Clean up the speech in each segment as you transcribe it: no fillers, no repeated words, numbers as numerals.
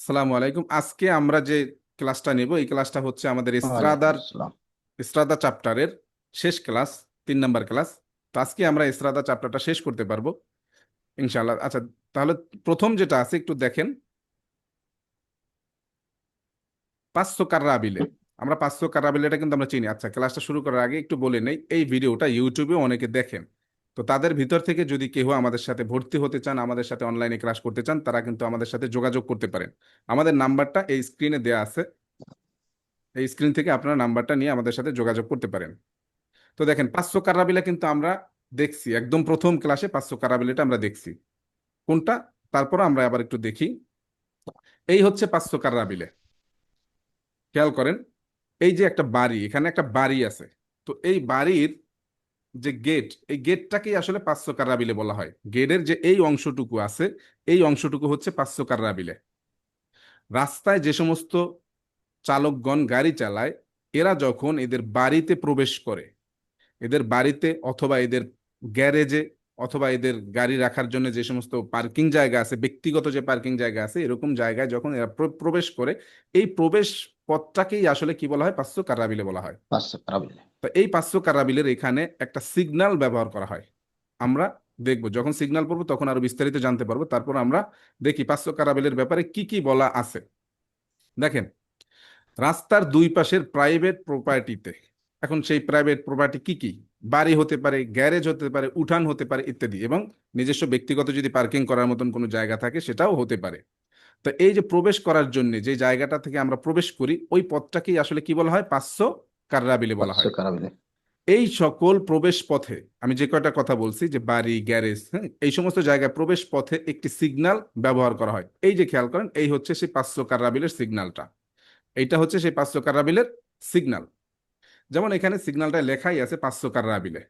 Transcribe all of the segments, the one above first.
আসসালামু আলাইকুম। আজকে আমরা যে ক্লাসটা নেব এই ক্লাসটা হচ্ছে আমাদের ওয়ালাইকুম আসসালাম। ইসরাদা চ্যাপ্টারের শেষ ক্লাস, 3 নম্বর ক্লাস। তো আজকে আমরা ইসরাদা চ্যাপ্টারটা শেষ করতে পারবো ইনশাআল্লাহ। আচ্ছা, তাহলে প্রথম যেটা আছে একটু দেখেন, পাঁচশো কার্রাবিলে। আমরা পাঁচশো কার্রাবিলেটা কিন্তু আমরা চিনি। আচ্ছা, ক্লাসটা শুরু করার আগে একটু বলে নেই, এই ভিডিওটা ইউটিউবে অনেকে দেখেন। তো তাদের ভিতর থেকে যদি কেউ আমাদের সাথে ভর্তি হতে চান, আমাদের সাথে অনলাইনে ক্লাস করতে চান, তারা কিন্তু আমাদের সাথে যোগাযোগ করতে পারেন। আমাদের নাম্বারটা এই স্ক্রিনে দেয়া আছে, এই স্ক্রিন থেকে আপনারা নাম্বারটা নিয়ে আমাদের সাথে যোগাযোগ করতে পারেন। তো দেখেন, পাঁচশো কারাবিলা কিন্তু আমরা দেখছি একদম প্রথম ক্লাসে, পাঁচশো কারাবিলাটা আমরা দেখছি কোনটা। তারপর আমরা আবার একটু দেখি, এই হচ্ছে পাঁচশো কারাবিলে। খেয়াল করেন, এই যে একটা বাড়ি, এখানে একটা বাড়ি আছে। তো এই বাড়ির যে গেট, এই গেটটাকেই আসলে পাঁচশো কারাবিলে বলা হয়। গেটের যে এই অংশটুকু আছে, এই অংশটুকু হচ্ছে পাঁচশো কারাবিলে। রাস্তায় যে সমস্ত চালকগণ গাড়ি চালায়, এরা যখন এদের বাড়িতে প্রবেশ করে, এদের বাড়িতে অথবা এদের গ্যারেজে অথবা এদের গাড়ি রাখার জন্য যে সমস্ত পার্কিং জায়গা আছে, ব্যক্তিগত যে পার্কিং জায়গা আছে, এরকম জায়গায় যখন এরা প্রবেশ করে, এই প্রবেশ পথটাকেই আসলে কি বলা হয়? পাঁচশো কারাবিলে বলা হয়। 500 কারাবিলে। তো এই পাঁচশো কারাবিলের এখানে একটা সিগন্যাল ব্যবহার করা হয়। আমরা দেখবো, যখন সিগন্যাল পড়বো তখন আরো বিস্তারিত জানতে পারবো। তারপর আমরা দেখি পাঁচশো কারাবিলের ব্যাপারে কি কি বলা আছে। দেখেন, রাস্তার দুই পাশের প্রাইভেট প্রপার্টিতে, এখন সেই প্রাইভেট প্রপার্টি কি কি? বাড়ি হতে পারে, গ্যারেজ হতে পারে, উঠান হতে পারে ইত্যাদি, এবং নিজস্ব ব্যক্তিগত যদি পার্কিং করার মতন কোনো জায়গা থাকে সেটাও হতে পারে। তো এই যে প্রবেশ করার জন্য যে জায়গাটা থেকে আমরা প্রবেশ করি, ওই পথটাকেই আসলে কি বলা হয়? পাঁচশো কার্রাবিলে বলা পাঁচশো হয়। কারাবিলে। এই সকল প্রবেশ পথে, আমি যে কয়টা কথা বলছি, যে বাড়ি, গ্যারেজ, হ্যাঁ, এই সমস্ত জায়গায় প্রবেশ পথে একটি সিগন্যাল ব্যবহার করা হয়। এই যে খেয়াল করেন, এই হচ্ছে সেই পাঁচশো কার্রাবিলের সিগন্যালটা। এইটা হচ্ছে সেই পাঁচশো কার্রাবিলের সিগন্যাল। যেমন এখানে সিগন্যালটা লেখাই আছে পাঁচশো কার্রাবিলে।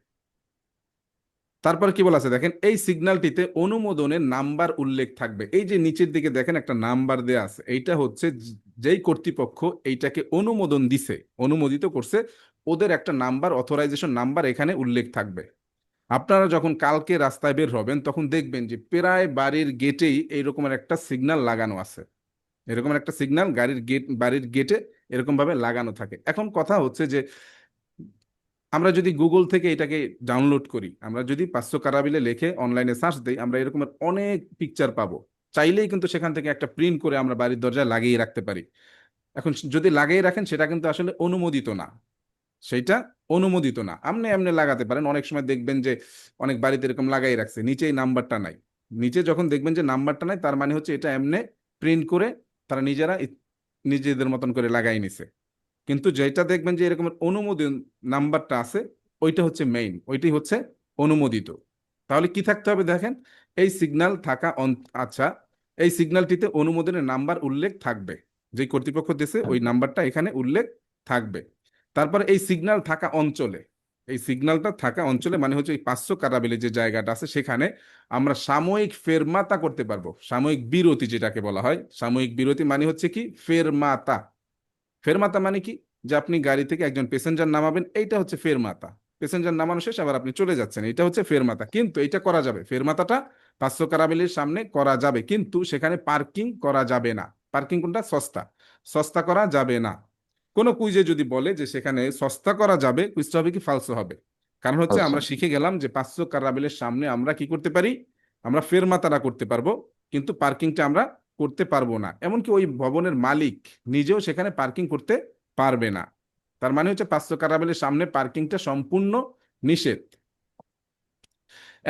তারপর কি বলা আছে দেখেন, এই সিগন্যালটিতে অনুমোদনের নাম্বার উল্লেখ থাকবে। এই যে নিচের দিকে দেখেন একটা নাম্বার দেয়া আছে, এইটা হচ্ছে যেই কর্তৃপক্ষ এইটাকে অনুমোদন দিছে, অনুমোদিত করছে, ওদের একটা নাম্বার, অথরাইজেশন নাম্বার এখানে উল্লেখ থাকবে। আপনারা যখন কালকে রাস্তায় বের হবেন তখন দেখবেন যে প্রায় বাড়ির গেটেই এইরকমের একটা সিগন্যাল লাগানো আছে। এরকম একটা সিগন্যাল গাড়ির গেট, বাড়ির গেটে এরকম ভাবে লাগানো থাকে। এখন কথা হচ্ছে যে আমরা যদি গুগল থেকে এটাকে ডাউনলোড করি, আমরা যদি পাঁচশো কারাবিলে লিখে অনলাইনে সার্চ দিই, আমরা এরকমের অনেক পিকচার পাবো। চাইলেই কিন্তু সেখান থেকে একটা প্রিন্ট করে আমরা বাড়ির দরজায় লাগিয়ে রাখতে পারি। এখন যদি লাগিয়ে রাখেন, সেটা কিন্তু আসলে অনুমোদিত না। সেইটা অনুমোদিত না। আপনি এমনি লাগাতে পারেন, অনেক সময় দেখবেন যে অনেক বাড়িতে এরকম লাগাই রাখছে, নিচেই নাম্বারটা নাই। নিচে যখন দেখবেন যে নাম্বারটা নাই, তার মানে হচ্ছে এটা এমনি প্রিন্ট করে তারা নিজেরা নিজেদের মতন করে লাগাই নিছে। কিন্তু যেটা দেখবেন যে এরকমের অনুমোদন নাম্বারটা আছে, ওইটা হচ্ছে মেইন, ওইটাই হচ্ছে অনুমোদিত। তাহলে কি থাকতে হবে দেখেন, এই সিগন্যাল থাকা আচ্ছা, এই সিগন্যালটিতে অনুমোদনের নাম্বার উল্লেখ থাকবে। যে কর্তৃপক্ষ দিয়েছে ওই নাম্বারটা এখানে উল্লেখ থাকবে। তারপর এই সিগন্যাল থাকা অঞ্চলে, এই সিগন্যালটা থাকা অঞ্চলে মানে হচ্ছে এই পাঁচশো কারাবিলে যে জায়গাটা আছে সেখানে আমরা সাময়িক ফেরমাতা করতে পারবো। সাময়িক বিরতি যেটাকে বলা হয়, সাময়িক বিরতি মানে হচ্ছে কি? ফেরমাতা। ফেরমাতা মানে কি? যে আপনি গাড়ি থেকে একজন প্যাসেঞ্জার নামাবেন, এইটা হচ্ছে ফেরমাতা। প্যাসেঞ্জার নামানো শেষ, আবার আপনি চলে যাচ্ছেন, এটা হচ্ছে ফেরমাতা। কিন্তু এটা করা যাবে, ফেরমাতাটা পাঁচশো কারাবিলের সামনে করা যাবে, কিন্তু সেখানে পার্কিং করা যাবে না। পার্কিং কোনটা? সস্তা। সস্তা করা যাবে না। কোন কুইজে যদি বলে যে সেখানে সস্তা করা যাবে, কুইজটা হবে কি? ফালসো হবে। কারণ হচ্ছে আচ্ছা। আমরা শিখে গেলাম যে পাঁচশো কারাবিলের সামনে আমরা কি করতে পারি? আমরা ফেরমাতাটা করতে পারবো, কিন্তু পার্কিংটা আমরা করতে পারবো না। এমনকি ওই ভবনের মালিক নিজেও সেখানে পার্কিং করতে পারবে না। তার মানে হচ্ছে পাঁচশো কারাবেলের সামনে পার্কিংটা সম্পূর্ণ নিষেধ।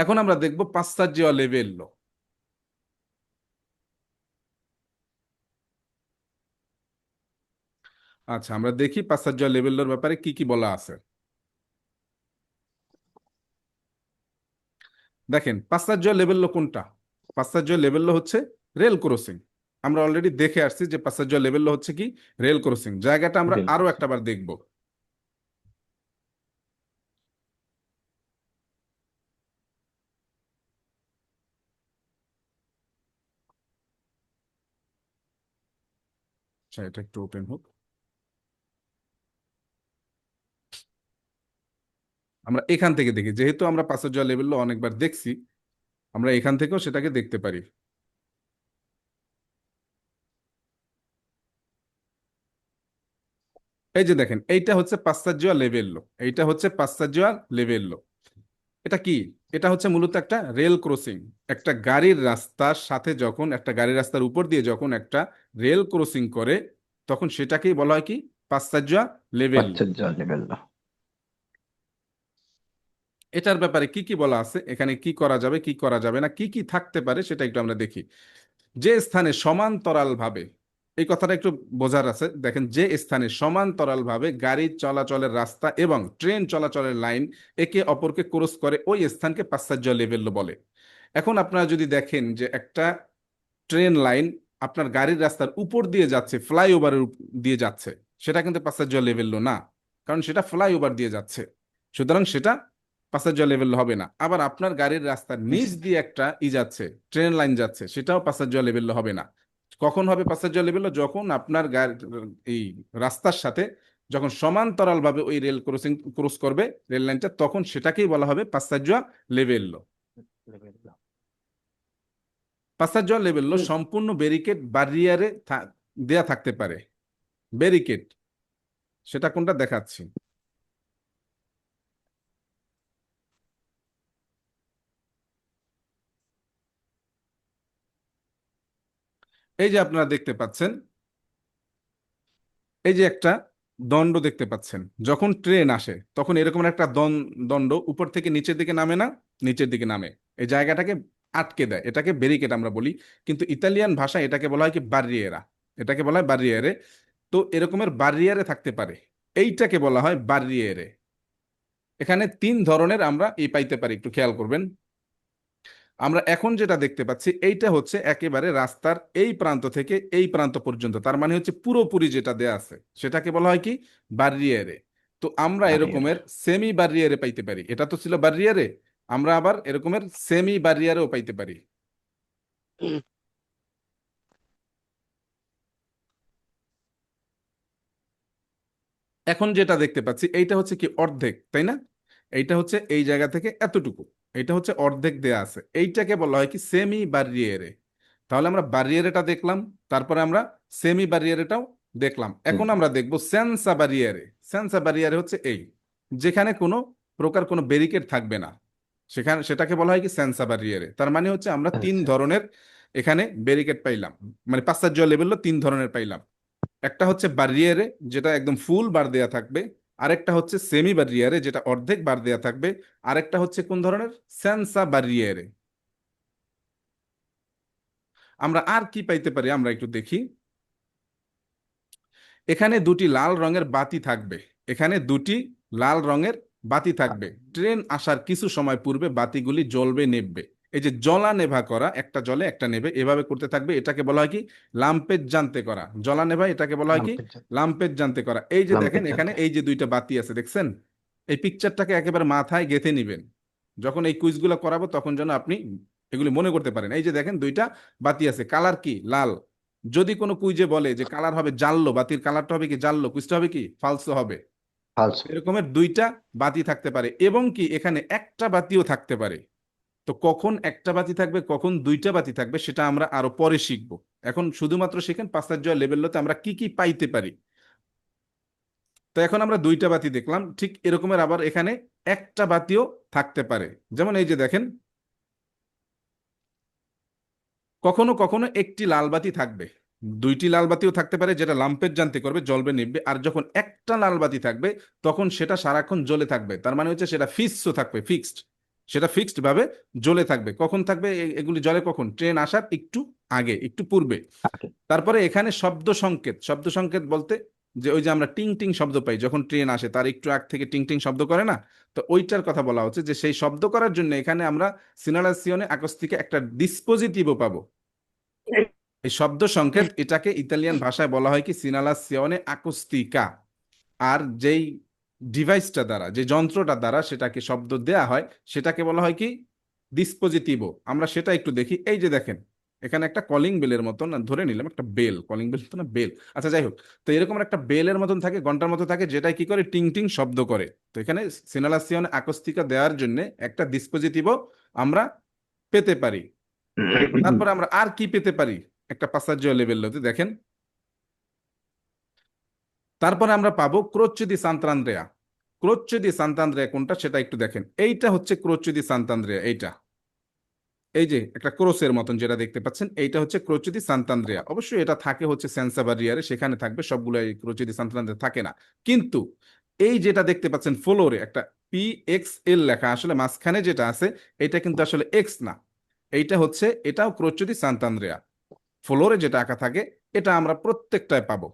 এখন আমরা দেখব পাশ্চার্য লেভেল। আচ্ছা, আমরা দেখি পাশ্চার্য লেভেলের ব্যাপারে কি কি বলা আছে। দেখেন, পাশ্চার্য লেভেল কোনটা? পাশ্চার্য লেভেল হচ্ছে রেল ক্রসিং। আমরা অলরেডি দেখে আসছি যে পাশ্চার্য লেভেল হচ্ছে কি? Rail crossing. জায়গাটা আমরা রেল আরো ক্রসিং। একটা বার দেখব। আচ্ছা, এটা একটু ওপেন হোক। আমরা এখান থেকে দেখি, যেহেতু আমরা পাশ্চার্য লেভেল অনেকবার দেখছি, আমরা এখান থেকেও সেটাকে দেখতে পারি। এই যে দেখেন, এইটা হচ্ছে পাসাজ্জুয়া লেভেল্লো, এইটা হচ্ছে পাসাজ্জুয়া লেভেল্লো। এটা কি? এটা হচ্ছে মূলত একটা রেল ক্রসিং। একটা গাড়ির রাস্তার সাথে যখন, একটা গাড়ির রাস্তার উপর দিয়ে যখন একটা রেল ক্রসিং করে, তখন সেটাকেই বলা হয় কি? পাসাজ্জুয়া লেভেল্লো। পাশ্চাত্য লেভেল। এটার ব্যাপারে কি কি বলা আছে, এখানে কি করা যাবে কি করা যাবে না, কি কি থাকতে পারে সেটা একটু আমরা দেখি। যে স্থানে সমান্তরাল ভাবে, এই কথাটা একটু বোঝার আছে, দেখেন, যে স্থানে সমান্তরাল ভাবে গাড়ি চলাচলের রাস্তা এবং ট্রেন চলাচলের লাইন একে অপরকে ক্রস করে, ওই স্থানকে পাশ্চাত্য লেভেল বলে। এখন আপনারা যদি দেখেন যে একটা ট্রেন লাইন আপনার গাড়ির রাস্তার উপর দিয়ে যাচ্ছে, ফ্লাইওভারের দিয়ে যাচ্ছে, সেটা কিন্তু পাশ্চাত্য লেভেল না, কারণ সেটা ফ্লাইওভার দিয়ে যাচ্ছে, সুতরাং সেটা পাশ্চাত্য লেভেল হবে না। আবার আপনার গাড়ির রাস্তার নিচ দিয়ে একটা যাচ্ছে, ট্রেন লাইন যাচ্ছে, সেটাও পাশ্চাত্য লেভেল হবে না। কখন হবে পাশ্চাত্য লেভেল? যখন আপনার গাড়ি এই রাস্তার সাথে যখন সমান্তরাল ভাবে ওই রেল ক্রসিং ক্রস করবে রেল লাইনটা, তখন সেটাকেই বলা হবে পাশ্চাত্য লেভেল। পাশ্চাত্য লেভেল সম্পূর্ণ ব্যারিকেড বারিয়ারে দেয়া থাকতে পারে। ব্যারিকেড, সেটা কোনটা দেখাচ্ছি। এই যে আপনারা দেখতে পাচ্ছেন, এই যে একটা দণ্ড দেখতে পাচ্ছেন, যখন ট্রেন আসে তখন এরকম একটা দণ্ড উপর থেকে নিচের দিকে নামে না, নিচের দিকে নামে, এই জায়গাটাকে আটকে দেয়, এটাকে ব্যারিকেড আমরা বলি। কিন্তু ইতালিয়ান ভাষায় এটাকে বলা হয় কি? বারিয়েরা। এটাকে বলা হয় বারিয়েরে। তো এরকমের বারিয়ারে থাকতে পারে, এইটাকে বলা হয় বারিয়েরে। এখানে তিন ধরনের আমরা এই পাইতে পারি, একটু খেয়াল করবেন। আমরা এখন যেটা দেখতে পাচ্ছি, এইটা হচ্ছে একেবারে রাস্তার এই প্রান্ত থেকে এই প্রান্ত পর্যন্ত, তার মানে হচ্ছে পুরোপুরি যেটা দেয়া আছে সেটাকে বলা হয় কি? বারিয়ারে। তো আমরা বাড়িয়ার। এরকমের সেমি বারিয়ারে পাইতে পারি, এটা তো ছিল বারিয়ারে, আমরা আবার এরকমের সেমি বারিয়ারেও পাইতে পারি। এখন যেটা দেখতে পাচ্ছি এইটা হচ্ছে কি? অর্ধেক, তাই না? এইটা হচ্ছে এই জায়গা থেকে এতটুকু, এইটা হচ্ছে অর্ধেক দেয়া আছে, এইটাকে বলা হয় কি? সেমি বারিয়েরে। তাহলে আমরা বারিয়েরেটা দেখলাম, তারপরে আমরা সেমি বারিয়েরেটাও দেখলাম। এখন আমরা দেখব সেন্সা বারিয়েরে। সেন্সা বারিয়েরে হচ্ছে এই, যেখানে কোনো প্রকার কোনো ব্যারিকেড থাকবে না, সেখানে সেটাকে বলা হয় কি? সেন্সা বারিয়েরে। তার মানে হচ্ছে আমরা তিন আচ্ছা। ধরনের এখানে ব্যারিকেড পাইলাম, মানে পাশ্চাত্য লেভেল তিন ধরনের পাইলাম। একটা হচ্ছে বারিয়ারে, যেটা একদম ফুল বার দেয়া থাকবে। আরেকটা হচ্ছে সেমি বারিয়ারে, যেটা অর্ধেক বার দেয়া থাকবে। আরেকটা হচ্ছে কোন ধরনের? সেন্সা বারিয়ারে। আমরা আর কি পাইতে পারি, আমরা একটু দেখি। এখানে দুটি লাল রঙের বাতি থাকবে, এখানে দুটি লাল রঙের বাতি থাকবে। ট্রেন আসার কিছু সময় পূর্বে বাতিগুলি জ্বলবে নেভবে। এই যে জ্বলা নেভা করা, একটা জ্বলে একটা নেভে, এভাবে করতে থাকবে, এটাকে বলা হয় কি? লাম্পের জানতে করা। জ্বলা নেভা, এটাকে বলা হয় কি? লাম্পের চাঁদ। লাম্পের জানতে করা। এই যে দেখেন, লাম্পের এখানে চাঁদে। এই যে দুইটা বাতি আছে, দেখছেন? এই পিকচারটাকে একেবারে মাথায় গেঁথে নিবেন, যখন এই কুইজগুলো করাবো তখন যেন আপনি এগুলি মনে করতে পারেন। এই যে দেখেন, দুইটা বাতি আছে, কালার কি? লাল। যদি কোনো কুইজে বলে যে কালার হবে জাল্লো, বাতির কালারটা হবে কি? জাল্লো, কুইজটা হবে কি? ফালসো হবে। ফালসো। এরকমের দুইটা বাতি থাকতে পারে, এবং কি এখানে একটা বাতিও থাকতে পারে। তো কখন একটা বাতি থাকবে, কখন দুইটা বাতি থাকবে, সেটা আমরা আরো পরে শিখবো। এখন শুধুমাত্র শিখেন পাশ্চাত্য লেভেলতে আমরা কি কি পাইতে পারি। তো এখন আমরা দুইটা বাতি দেখলাম, ঠিক এরকমের আবার এখানে একটা বাতিও থাকতে পারে। যেমন এই যে দেখেন, কখনো কখনো একটি লাল বাতি থাকবে, দুইটি লাল বাতিও থাকতে পারে, যেটা লাম্পের জানতে করবে, জ্বলবে নিভবে। আর যখন একটা লাল বাতি থাকবে, তখন সেটা সারাক্ষণ জ্বলে থাকবে, তার মানে হচ্ছে সেটা ফিক্সড থাকবে, ফিক্সড। সেটা ফিক্সড ভাবে জ্বলে থাকবে। কখন থাকবে এগুলি জ্বলে? কখন? ট্রেন আসার একটু আগে, একটু পূর্বে। থাকে। তারপরে এখানে শব্দ সংকেত, শব্দ সংকেত বলতে যে ওই যে আমরা টিং টিং শব্দ পাই যখন ট্রেন আসে, তার একটু আগ থেকে টিং টিং শব্দ করে না, তো ওইটার কথা বলা হচ্ছে, যে সেই শব্দ করার জন্য এখানে আমরা সিনালাসিওনে আকস্তিকে একটা ডিসপোজিটিভও পাবো। এই শব্দ সংকেত, এটাকে ইতালিয়ান ভাষায় বলা হয় কি? সিনালাসিওনে আকস্তিকা। আর যেই ডিভাইসটা দ্বারা, যে যন্ত্রটা দ্বারা সেটাকে শব্দ দেয়া হয়, সেটাকে বলা হয় কি? ডিসপোজিটিভো। আমরা সেটা একটু দেখি। এই যে দেখেন, এখানে একটা কলিং বেলের মতন, ধরে নিলাম একটা বেল, কলিং বেল তো না, বেল, আচ্ছা যাই হোক। তো এরকম একটা বেলের মতন থাকে, ঘন্টার মতো থাকে, যেটা কি করে? টিং টিং শব্দ করে। তো এখানে সিনালাসিওনে আকস্তিকা দেওয়ার জন্য একটা ডিসপোজিটিভও আমরা পেতে পারি। তারপরে আমরা আর কি পেতে পারি একটা পাসাজ্য লেভেল হতে, দেখেন। তারপরে আমরা পাবো ক্রোচ্চি দি সান্তান্দ্রেয়া। ক্রোচ্চি দি সান্তান্দ্রেয়া কোনটা সেটা একটু দেখেন, এইটা হচ্ছে ক্রোচ্চি দি সান্তান্দ্রেয়া। এইটা এই যে একটা ক্রোসের মতন যেটা দেখতে পাচ্ছেন, এইটা হচ্ছে ক্রোচি দি সান্তান্দ্রেয়া। অবশ্যই এটা থাকে হচ্ছে সেন্সা বারিয়ারে, সেখানে থাকবে, সবগুলো এই ক্রোচি দি সান্তান্দ্রেয়া থাকে না। কিন্তু এই যেটা দেখতে পাচ্ছেন ফ্লোরে একটা PXL লেখা, আসলে মাঝখানে যেটা আছে এটা কিন্তু আসলে এক্স না, এইটা হচ্ছে, এটাও ক্রোচি দি সান্তান্দ্রেয়া। ফ্লোরে যেটা আঁকা থাকে এটা আমরা প্রত্যেকটায় পাবো,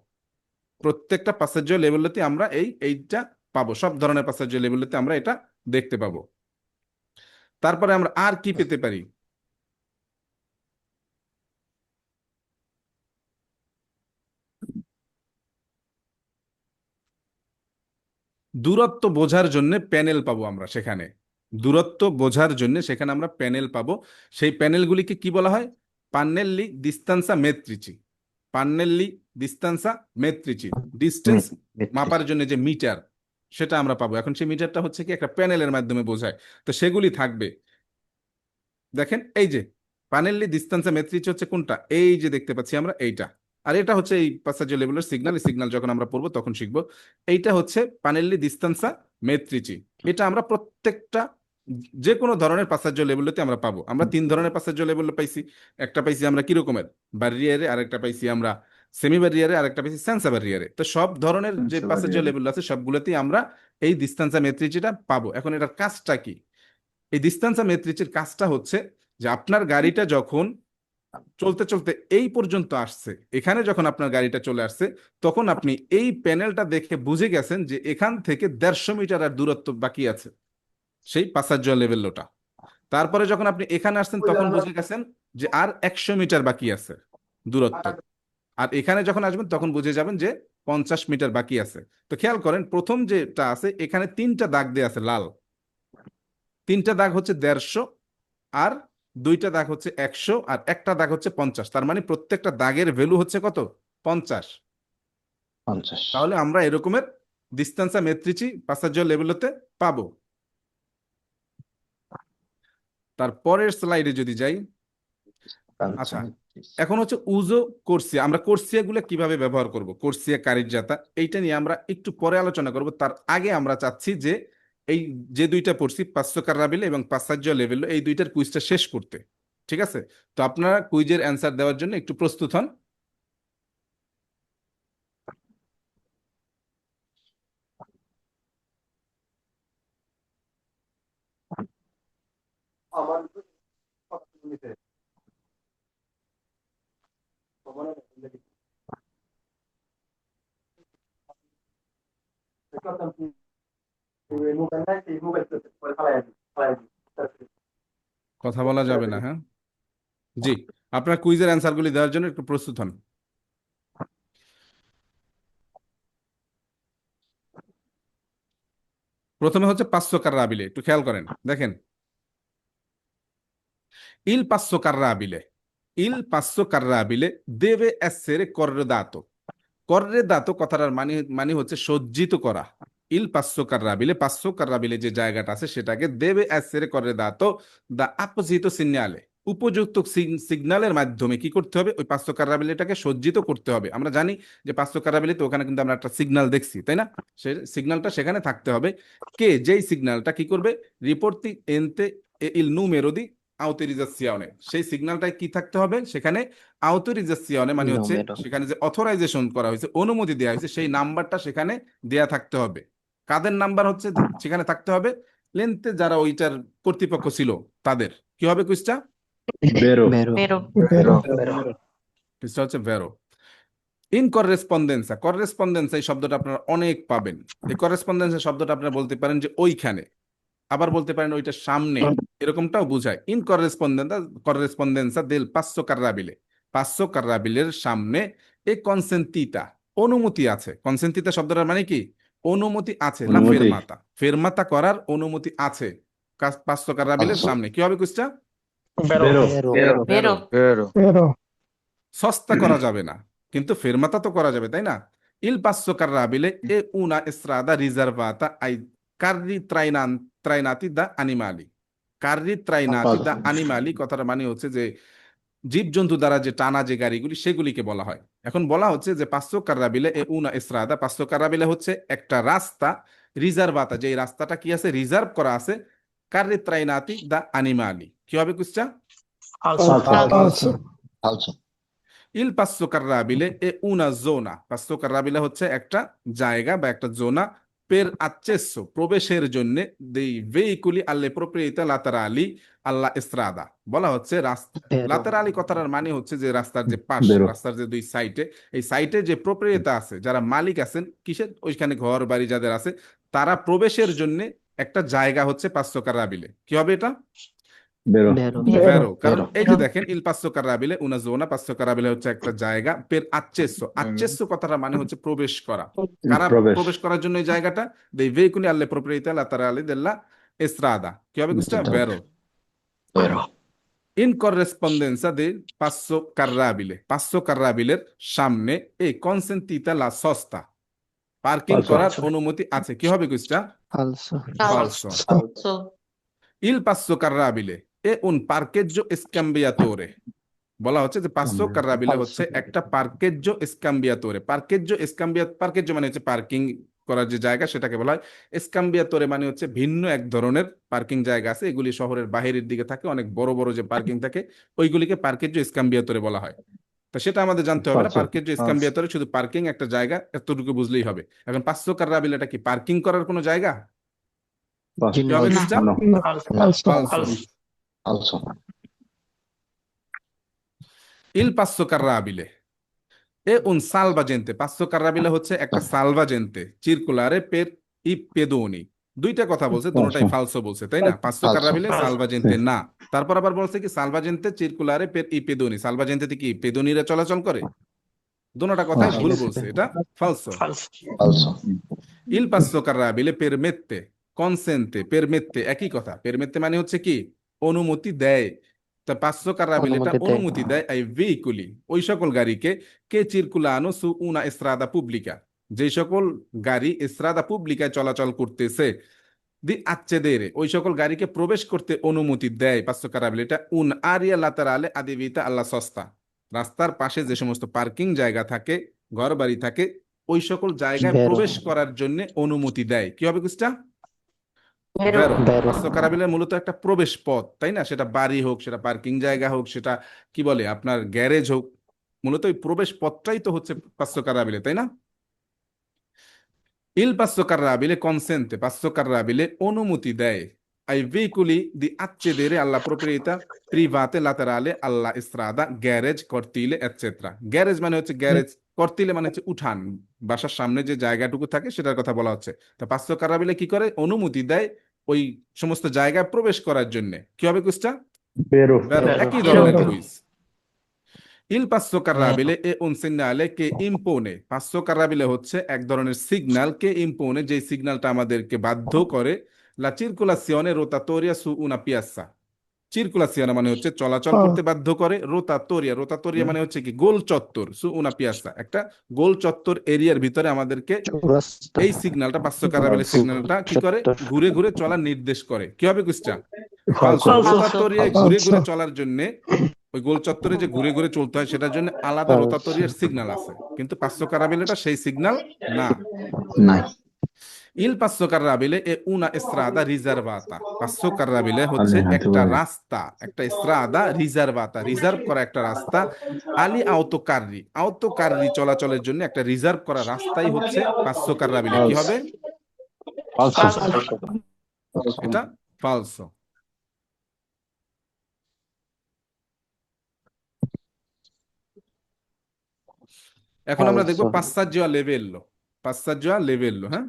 প্রত্যেকটা প্যাসেজ লেভেলতে আমরা এইটা পাবো, সব ধরনের প্যাসেজ লেভেলতে আমরা এটা দেখতে পাবো। তারপরে আমরা আর কি পেতে পারি? দূরত্ব বোঝার জন্য প্যানেল পাবো আমরা সেখানে, দূরত্ব বোঝার জন্য সেখানে আমরা প্যানেল পাবো। সেই প্যানেলগুলিকে কি বলা হয়? পান্নেল্লি দিস্তান্সা মেত্রিচি। পান্নেল্লি দিস্তান্সা মেত্রিচি, ডিস্টেন্স মেট্রিক। মাপার জন্য যে মিটার, সেটা আমরা পাবো। এখন সেই মিটারটা হচ্ছে কি একটা প্যানেলের মাধ্যমে বোঝায়, তো সেগুলি থাকবে। দেখেন এই যে পানেল্লি দিস্তান্সা মেত্রিচি হচ্ছে কোনটা, এই যে দেখতে পাচ্ছি আমরা এইটা। আর এটা হচ্ছে এই পাসাজ্জো লেভেলের সিগন্যাল, এই সিগন্যাল যখন আমরা পড়বো তখন শিখবো। এইটা হচ্ছে পানেল্লি দিস্তান্সা মেত্রিচি। এটা আমরা প্রত্যেকটা যে কোনো ধরনের পাসাজ্জো লেভেলতে আমরা পাবো। আমরা তিন ধরনের পাসাজ্জো লেভেল পাইছি। একটা পাইছি আমরা কি রকমের, বারিয়ারে, আরেকটা পাইছি আমরা সেমি বারিয়ারে, আরেকটা পাইছি সেন্সা বারিয়ারে। তো সব ধরনের যে পাসাজ্জো লেভেল আছে সবগুলোতেই আমরা এই দিস্তান্সা মেত্রিচিটা পাবো। এখন এটার কাজটা কি? এই দিস্তান্সা মেত্রিচের কাজটা হচ্ছে যে আপনার গাড়িটা যখন চলতে চলতে এই পর্যন্ত আসছে, এখানে যখন আপনার গাড়িটা চলে আসছে, তখন আপনি এই প্যানেলটা দেখে বুঝে গেছেন যে এখান থেকে 150 মিটার আর দূরত্ব বাকি আছে, সেই পাসাজ্জো লেভেলটা। তারপরে যখন আপনি এখানে আসছেন তখন বুঝে গেছেন যে আর 100 মিটার বাকি আছে দূরত্ব। আর এখানে যখন আসবেন তখন বুঝে যাবেন যে 50 মিটার বাকি আছে। তো খেয়াল করেন প্রথম যেটা আছে এখানে তিনটা দাগ দেওয়া আছে লাল, তিনটা দাগ হচ্ছে 150, আর দুইটা দাগ হচ্ছে 100, আর একটা দাগ হচ্ছে 50। তার মানে প্রত্যেকটা দাগের ভ্যালু হচ্ছে কত? 50। 50। তাহলে আমরা এরকমের ডিস্টেন্সা মেট্রিচি পাসাজ্জো লেভেলতে পাবো। তার পরের স্লাইডে যদি যাই, আচ্ছা, এখন হচ্ছে উজো কোর্সিয়া। আমরা কোর্সিয়া গুলো কিভাবে ব্যবহার করব, কোর্সিয়া কারিজাতা, এইটা নিয়ে আমরা একটু পরে আলোচনা করব। তার আগে আমরা চাচ্ছি যে এই যে দুইটা পড়ছি পাঁচশো কার্রাবিলে এবং পাসাজ্জো লেভেল, এই দুইটার কুইজটা শেষ করতে। ঠিক আছে? তো আপনারা কুইজের অ্যান্সার দেওয়ার জন্য একটু প্রস্তুত হন। কথা বলা যাবে না, হ্যাঁ? জি, আপনার কুইজের অ্যান্সারগুলি দেওয়ার জন্য একটু প্রস্তুত হন। প্রথমে হচ্ছে পাঁচশো কার্রাবিলে, একটু খেয়াল করেন, দেখেন ইল পাঁচশো কার্রাবিলে, ইল পাঁচশো কার্রাবিলে দেবে এসেরে করদাতো। কররেদাতো কথাটার মানে মানে হচ্ছে সজ্জিত করা। ইল পাঁচশো কার্রাবিলে, পাঁচশো কার্রাবিলে যে জায়গাটা আছে সেটাকে দেবে এসেরে কররেদাতো দা আপোজিত সিগনালে, উপযুক্ত সিগন্যালের মাধ্যমে কি করতে হবে? ওই পাঁচশো কার্রাবিলেটাকে সজ্জিত করতে হবে। আমরা জানি যে পাঁচশো কার্রাবিলে তো ওখানে কিন্তু আমরা একটা সিগন্যাল দেখছি, তাই না? সে সিগন্যালটা সেখানে থাকতে হবে। কে যেই সিগন্যালটা কি করবে? রিপোর্টি এনতে ইল নুমেরো দি আউটোরিজাসিওনে, সেই সিগন্যালটায় কি থাকতে হবে সেখানে? আউটোরিজাসিওনে মানে হচ্ছে নোমেরো। সেখানে যে অথরাইজেশন করা হয়েছে, অনুমতি দেওয়া হয়েছে, সেই নাম্বারটা সেখানে দেয়া থাকতে হবে। কাদের নাম্বার হচ্ছে সেখানে থাকতে হবে? লেনতে যারা ওইটার কর্তৃপক্ষ ছিল তাদের। কি হবে কুইজটা? বেরো। Pero, বেরো। কুইজটা হচ্ছে ভেরো। ইন করেসপন্ডেন্সা, করেসপন্ডেন্সা এই শব্দটা আপনারা অনেক পাবেন। এই করেসপন্ডেন্সা শব্দটা আপনারা বলতে পারেন যে ওইখানে, আবার বলতে পারেন ওইটার সামনে, এরকমটাও বোঝায়। ইন করেসপন্ডেন্সা দেল পাঁচশো কার্রাবিলে, পাঁচশো কার্রাবিলের সামনে এ কনসেন্টিতা, অনুমতি আছে। কনসেন্টিতা শব্দটার মানে কি? অনুমতি আছে। লা অনুমতি। ফেরমাতা, ফেরমাতা করার অনুমতি আছে পাঁচশো কার্রাবিলের সামনে। কি হবে কুইজটা? বেরো। pero, Pero, সস্তা করা যাবে না, কিন্তু ফেরমাতা তো করা যাবে, তাই না? ইল পাঁচশো কার্রাবিলে এ উনা এস্ট্রাদা রিজার্ভাতা আই কার্রি ত্রাইনাতি দা আনিমালি। কার্রি ত্রাইনাতি দা আনিমালি কথাটা মানে হচ্ছে যে জীবজন্তু দ্বারা যে টানা যে গাড়িগুলি সেগুলিকে বলা হয়। এখন বলা হচ্ছে যে পাঁচশো কার্রাবিলে এ উনা এসরাদা, পাঁচশো কার্রাবিলে হচ্ছে একটা রাস্তা রিজার্ভাতা, যে এই রাস্তাটা কি আছে, রিজার্ভ করা আছে কার্রে ত্রাইনাতি দা আনিমালি। কি হবে কুসটা? falso, falso, falso, ইল পাঁচশো কার্রাবিলে এ উনা জোনা, পাঁচশো কার্রাবিলে হচ্ছে একটা জায়গা বা একটা জোনা, পের accesso প্রবেশের জন্য দেই ভেহিকুলি আল্লে প্রোপ্রিয়েতা লাতারালি আল্লা এস্ত্রাদা। বলা হচ্ছে রাস্তা vero, লাতারালি কথাটার মানে হচ্ছে যে রাস্তার যে পাশ, বেরো, রাস্তার যে দুই সাইডে, এই সাইটে যে প্রোপ্রিয়েতা আছে, যারা মালিক আছেন কিসের, ওইখানে ঘর বাড়ি যাদের আছে, তারা প্রবেশের জন্য একটা জায়গা হচ্ছে পাঁচশো কার্রাবিলে। কি হবে এটা? বেরো, vero, ভেরো। কারণ বেরো, এই যে দেখেন ইল পাঁচশো কারাবিলে উনা জোনা, পাঁচশো কারাবিলে হচ্ছে একটা জায়গা, পের আচ্চেসো, আচ্চেসো কথাটা মানে হচ্ছে প্রবেশ করা। কারা প্রবেশ, প্রবেশ করার জন্য এই জায়গাটা, দেই ভেহিকুলি আল্লে প্রোপ্রিয়েতা লাতারালি দেল্লা এস্ত্রাদা। কি হবে কুস্টা? ভেরো। বেরো, ইন করেসপন্ডেন্সা de পাঁচশো কার্রাবিলে, পাঁচশো কার্রাবিলের সামনে এই কনসেন্টিতা লা সস্তা, পার্কিং falso, করার অনুমতি আছে। কি হবে কুস্টা? falso, ফালসো। falso, Il passo carrabile è un parcheggio scambiatore। বলা হচ্ছে যে পাঁচশো কার্রাবিলে হচ্ছে একটা পার্কেজ্জো স্কাম্বিয়াতোরে। পার্কেজ্জো মানে হচ্ছে পার্কিং করার যে জায়গা, সেটাকে বলা হয় স্কাম্বিয়াতোরে, মানে হচ্ছে ভিন্ন এক ধরনের পার্কিং জায়গা আছে, এগুলি শহরের বাহিরের দিকে থাকে, অনেক বড় বড় যে পার্কিং থাকে ওইগুলিকে পার্কেজ্জো স্কাম্বিয়াতোরে বলা হয়। তো সেটা আমাদের জানতে হবে না, falso, পার্কেজ্জো স্কাম্বিয়াতোরে শুধু পার্কিং একটা জায়গা, এতটুকু বুঝলেই হবে। এখন পাঁচশো কার্রাবিলেটা কি পার্কিং করার কোনো জায়গা? falso, কি হবে no, কুস্টা? no, falso, ফালসো। falso, ইল পাঁচশো কার্রাবিলে এ উন সালভাজেন্তে, পাঁচশো কার্রাবিলে হচ্ছে একটা সালভাজেন্তে চিরকুলারে পের ই পেদোনি। দুইটা কথা বলছে, দুটোটাই ফালসো বলছে, তাই না? পাঁচশো Falso. কার্রাবিলে Falso. সালভাজেন্তে না, তারপর আবার বলছে কি সালভাজেন্তে চিরকুলারে পের ই পেদোনি, সালভাজেন্তেতে কি পেদোনিরা চলাচল করে? দুটোটা কথাই ভুল বলছে, এটা ফালসো। falso, falso, ইল পাঁচশো কার্রাবিলে পেরমেত্তে কনসেন্তে, পেরমেত্তে একই কথা, পেরমেত্তে মানে হচ্ছে কি অনুমতি দেয়। তা পাঁচশো কার্রাবিলেটা অনুমতি দেয়। অনুমতি দেয় এই ভেহিকুলি ওই সকল গাড়িকে কে চিরকুলানো সু উনা এস্ত্রাদা পুবলিকা, যে সকল গাড়ি এস্ত্রাদা পুবলিকায় চলাচল করতেছে, দি accedere ওই সকল গাড়িকে প্রবেশ করতে অনুমতি দেয় পাঁচশো কারাবিলিটা উন আরিয়া লাতারালে আদিবিতা আল্লাহ সস্তা, রাস্তার পাশে যে সমস্ত পার্কিং জায়গা থাকে, ঘর বাড়ি থাকে, ওই সকল জায়গায় Vero. প্রবেশ করার জন্য অনুমতি দেয়। কি হবে কুস্টা? vero, ভেরো। Vero. পাঁচশো কারাবিলের মূলত একটা প্রবেশ পথ, তাই না? সেটা বাড়ি হোক, সেটা পার্কিং জায়গা হোক, সেটা কি বলে আপনার গ্যারেজ হোক, মূলত ওই প্রবেশ পথটাই তো হচ্ছে পাঁচশো কারাবিলে, তাই না? Il passo carrabile consente, passo carrabile অনুমতি দেয় ai veicoli di accedere alla proprietà private laterale alla strada, garage, কর্তিলে এটসেট্রা। গ্যারেজ মানে হচ্ছে গ্যারেজ, কর্তিলে মানে হচ্ছে উঠান, বাসার সামনে যে জায়গাটুকু থাকে সেটার কথা বলা হচ্ছে। তো পাঁচশো কারাবিলে কি করে? অনুমতি দেয় ওই সমস্ত জায়গায় প্রবেশ করার জন্য। কি হবে কুইজটা? বেরো, ভেরো। Vero. একই ধরনের Vero. কুইজ। ইল পাঁচশো কার্রাবিলে এ উন সিগনালে কে ইম্পোনে, পাঁচশো কার্রাবিলে হচ্ছে এক ধরনের সিগন্যাল, কে ইম্পোনে যে সিগন্যালটা আমাদেরকে বাধ্য করে লা চিরকুলাসিওনে রোতাটোরিয়া সু উনা পিয়াসা। চিরকুলাসিওনে মানে হচ্ছে চলাচল করতে বাধ্য করে, রোতাটোরিয়া, রোতাটোরিয়া মানে হচ্ছে কি গোল চত্বর, সু উনা পিয়াসা একটা গোল চত্বর এরিয়ার ভিতরে আমাদেরকে Churrasco. এই সিগন্যালটা, পাঁচশো কার্রাবিলে সিগন্যালটা কি করে? ঘুরে ঘুরে চলার নির্দেশ করে। কি হবে কুইজটা? ফালসো। Falso. রোতাটোরিয়ায় ঘুরে ঘুরে চলার জন্য, ওই গোল চত্বরে যে ঘুরে ঘুরে চলতে হয় সেটার জন্য আলাদা Falso. রোতাটোরিয়ার সিগন্যাল আছে, কিন্তু পাঁচশো কারাবিলেটা সেই সিগন্যাল না। নাই, ইল পাঁচশো কারাবিলে এ উনা এস্ত্রাদা রিজার্ভাতা, পাঁচশো কারাবিলে হচ্ছে হাতে একটা বলে। রাস্তা, একটা এস্ত্রাদা রিজার্ভাতা, রিজার্ভ করা একটা রাস্তা, আলি আউতোকাররি, আউতোকাররি চলাচলের জন্য একটা রিজার্ভ করা রাস্তাই হচ্ছে পাঁচশো কারাবিলে। কি হবে? falso, এটা ফালসো। এখন আমরা দেখবো Falso. passaggio a livello, passaggio a livello, হ্যাঁ?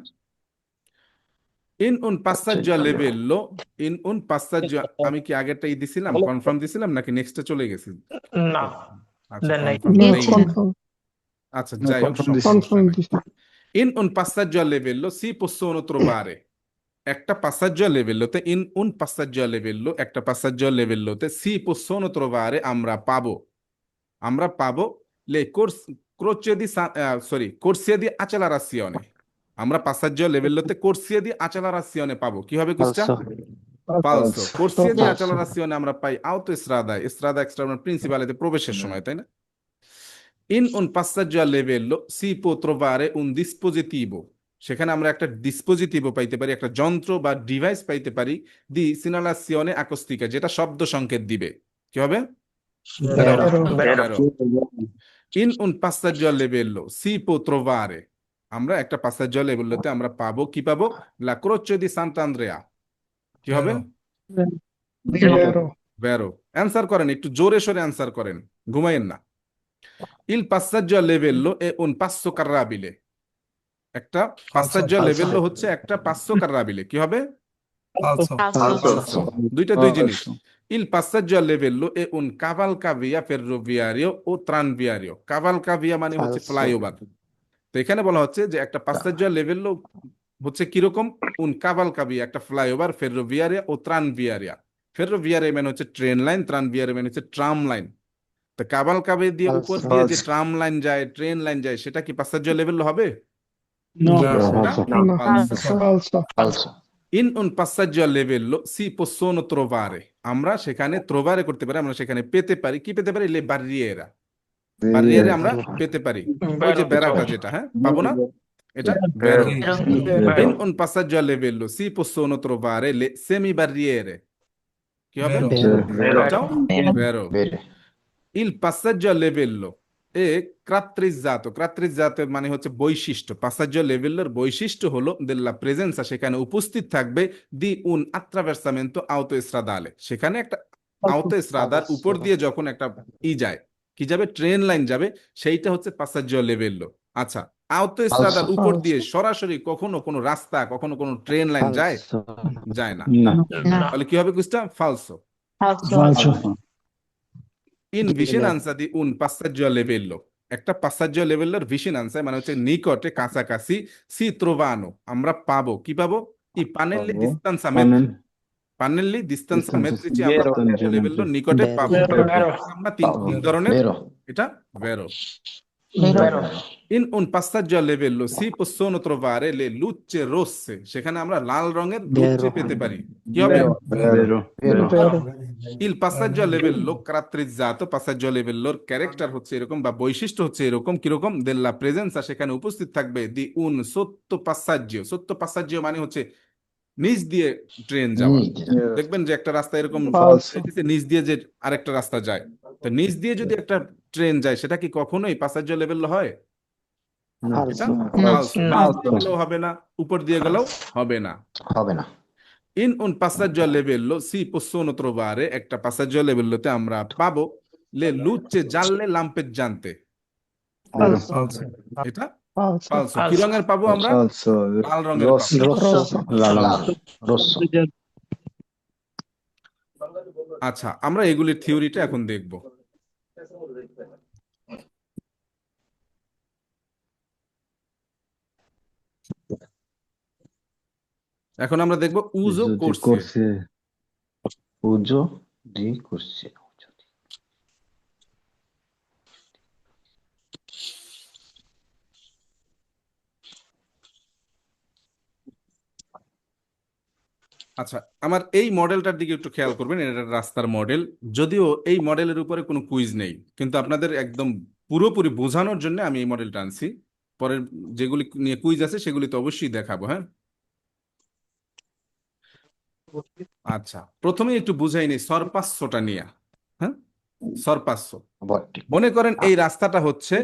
ইন উন passaggio a livello, ইন উন passaggio আমি কি আগেরটাই দিছিলাম, কনফার্ম দিছিলাম নাকি নেক্সটে চলে গেছি? No. আচ্ছা, দেন নাই। confirm No, নেই নাই। confirm. আচ্ছা, যাই হোক, confirm দিছি। সমস্যা নাই। In un passaggio a livello si possono trovare, একটা passaggio a livelloতে, in un passaggio a livello, একটা passaggio a livelloতে si possono trovare আমরা পাবো le corsie di corsie di accelerazione, আমরা passaggio a livelloতে corsie di accelerazione পাবো। কি হবে question? Falso. falso. Corsia di Falso. accelerazione আমরা পাই autostrada, strada extraordinaria principale প্রবেশের সময়, তাই না? In un passaggio a livello si può trovare un dispositivo. সেখানে আমরা একটা ডিসপোজিটিভ পাইতে পারি, একটা যন্ত্র বা ডিভাইস পাইতে পারি দি সিনালাসিওনে আকস্টিকা, যেটা শব্দ সংকেত দিবে। কি হবে? Vero. Vero. In un passaggio a livello si può trovare, আমরা একটা passaggio a livelloতে আমরা পাবো, কি পাবো? La Croce di Sant'Andrea। কি হবে? Vero. ভেরো। অ্যান্সার করেন, একটু জোরে সোরে অ্যান্সার করেন, ঘুমাইয়েন না। Il passaggio a livello è un passo carrabile। একটা passaggio a livello হচ্ছে একটা passo carrabile। কি হবে? Falso. Falso. দুইটা দুই জিনিস। Il passaggio a livello è un cavalcavia ferroviario o tranviario। cavalcavia মানে হচ্ছে ফ্লাইওভার। তো এখানে বলা হচ্ছে যে একটা passaggio a livello হচ্ছে কিরকম? un cavalcavia একটা ফ্লাইওভার, ferroviaria ও tranviaria। ferroviaria মানে হচ্ছে ট্রেন লাইন, tranviaria মানে হচ্ছে ট্রাম লাইন। তো cavalcavia দিয়ে উপর দিয়ে যে ট্রাম লাইন যায়, ট্রেন লাইন যায়, সেটা কি passaggio a livello হবে? No. Falso. Falso. In un passaggio a livello si possono trovare, আমরা সেখানে trovare করতে পারি, আমরা সেখানে পেতে পারি, কি পেতে পারি? le barriera, barriere আমরা পেতে পারি, ওই যে বেড়াটা যেটা, হ্যাঁ, পাবো না? এটা vero. In un passaggio a livello si possono trovare le semi barriere। কি হবে? Vero. এটাও vero. Vero. Il passaggio a livello è caratterizzato, caratterizzato মানে হচ্ছে বৈশিষ্ট্য, passaggio a livello এর বৈশিষ্ট্য হলো della presenza, সেখানে উপস্থিত থাকবে di un attraversamento autostradale, সেখানে একটা autostradar উপর দিয়ে যখন একটা যায়, কি যাবে? ট্রেন লাইন যাবে, সেইটা হচ্ছে passaggio a livello। আচ্ছা, autostradar Falso. উপর দিয়ে সরাসরি কখনো কোনো রাস্তা, কখনো কোনো ট্রেন লাইন যায়? যায় না। No. তাহলে কি হবে কুইজটা? ফালসো। Falso. In vicinanza di un passaggio a livello, একটা passaggio a livello এর vicinanza মানে হচ্ছে নিকটে, কাছাকাছি, si trovano আমরা পাবো, কি পাবো? I pannelli distanziamento, pannelli distanziametrici আমরা Vero. passaggio a livello নিকটে পাবো। Vero. আমরা তিন ধরনের, Vero. এটা vero। Vero. In un passaggio a livello si possono trovare le luci rosse, সেখানে আমরা লাল রঙের লুচে পেতে পারি। কি হবে? Vero. Vero. Il passaggio a livello caratterizzato, passaggio a livello character হচ্ছে এরকম বা বৈশিষ্ট্য হচ্ছে এরকম, কিরকম? della presenza, সেখানে উপস্থিত থাকবে di un sottopassaggio, sottopassaggio মানে হচ্ছে নিচ দিয়ে ট্রেন যাওয়া। দেখবেন যে একটা রাস্তা এরকম দেখেছি, নিচ দিয়ে যে আরেকটা রাস্তা যায়, তো নিচ দিয়ে যদি একটা ট্রেন যায়, সেটা কি কখনোই passaggio a livello হয়? এটা false। নিচ দিয়ে গেলেও হবে না, উপর দিয়ে গেলেও হবে না। হবে না। In un passaggio a livello si possono trovare, একটা passaggio a livelloতে আমরা পাবো le luci gialle lampeggiante। Falso. এটা falso। কি রঙের পাবো আমরা? Falso. লাল রঙের Rosso. পাবো। Rosso. Rosso. আচ্ছা, আমরা এগুলির থিওরিটা এখন দেখব। এখন আমরা দেখব uso corsie। Uso di corsie. আচ্ছা, আমার এই মডেলটার দিকে একটু খেয়াল করবেন, এটা রাস্তার মডেল, যদিও এই মডেলের উপরে কোনো কুইজ নেই, কিন্তু আপনাদের একদম পুরোপুরি বোঝানোর জন্য আমি এই মডেলটা আনছি। পরের যেগুলি নিয়ে কুইজ আছে সেগুলি তো অবশ্যই দেখাবো, হ্যাঁ। আচ্ছা, প্রথমে একটু বুঝাই নিই সরপাস্যটা নিয়ে, হ্যাঁ। সরপাস্য, মনে করেন এই রাস্তাটা হচ্ছে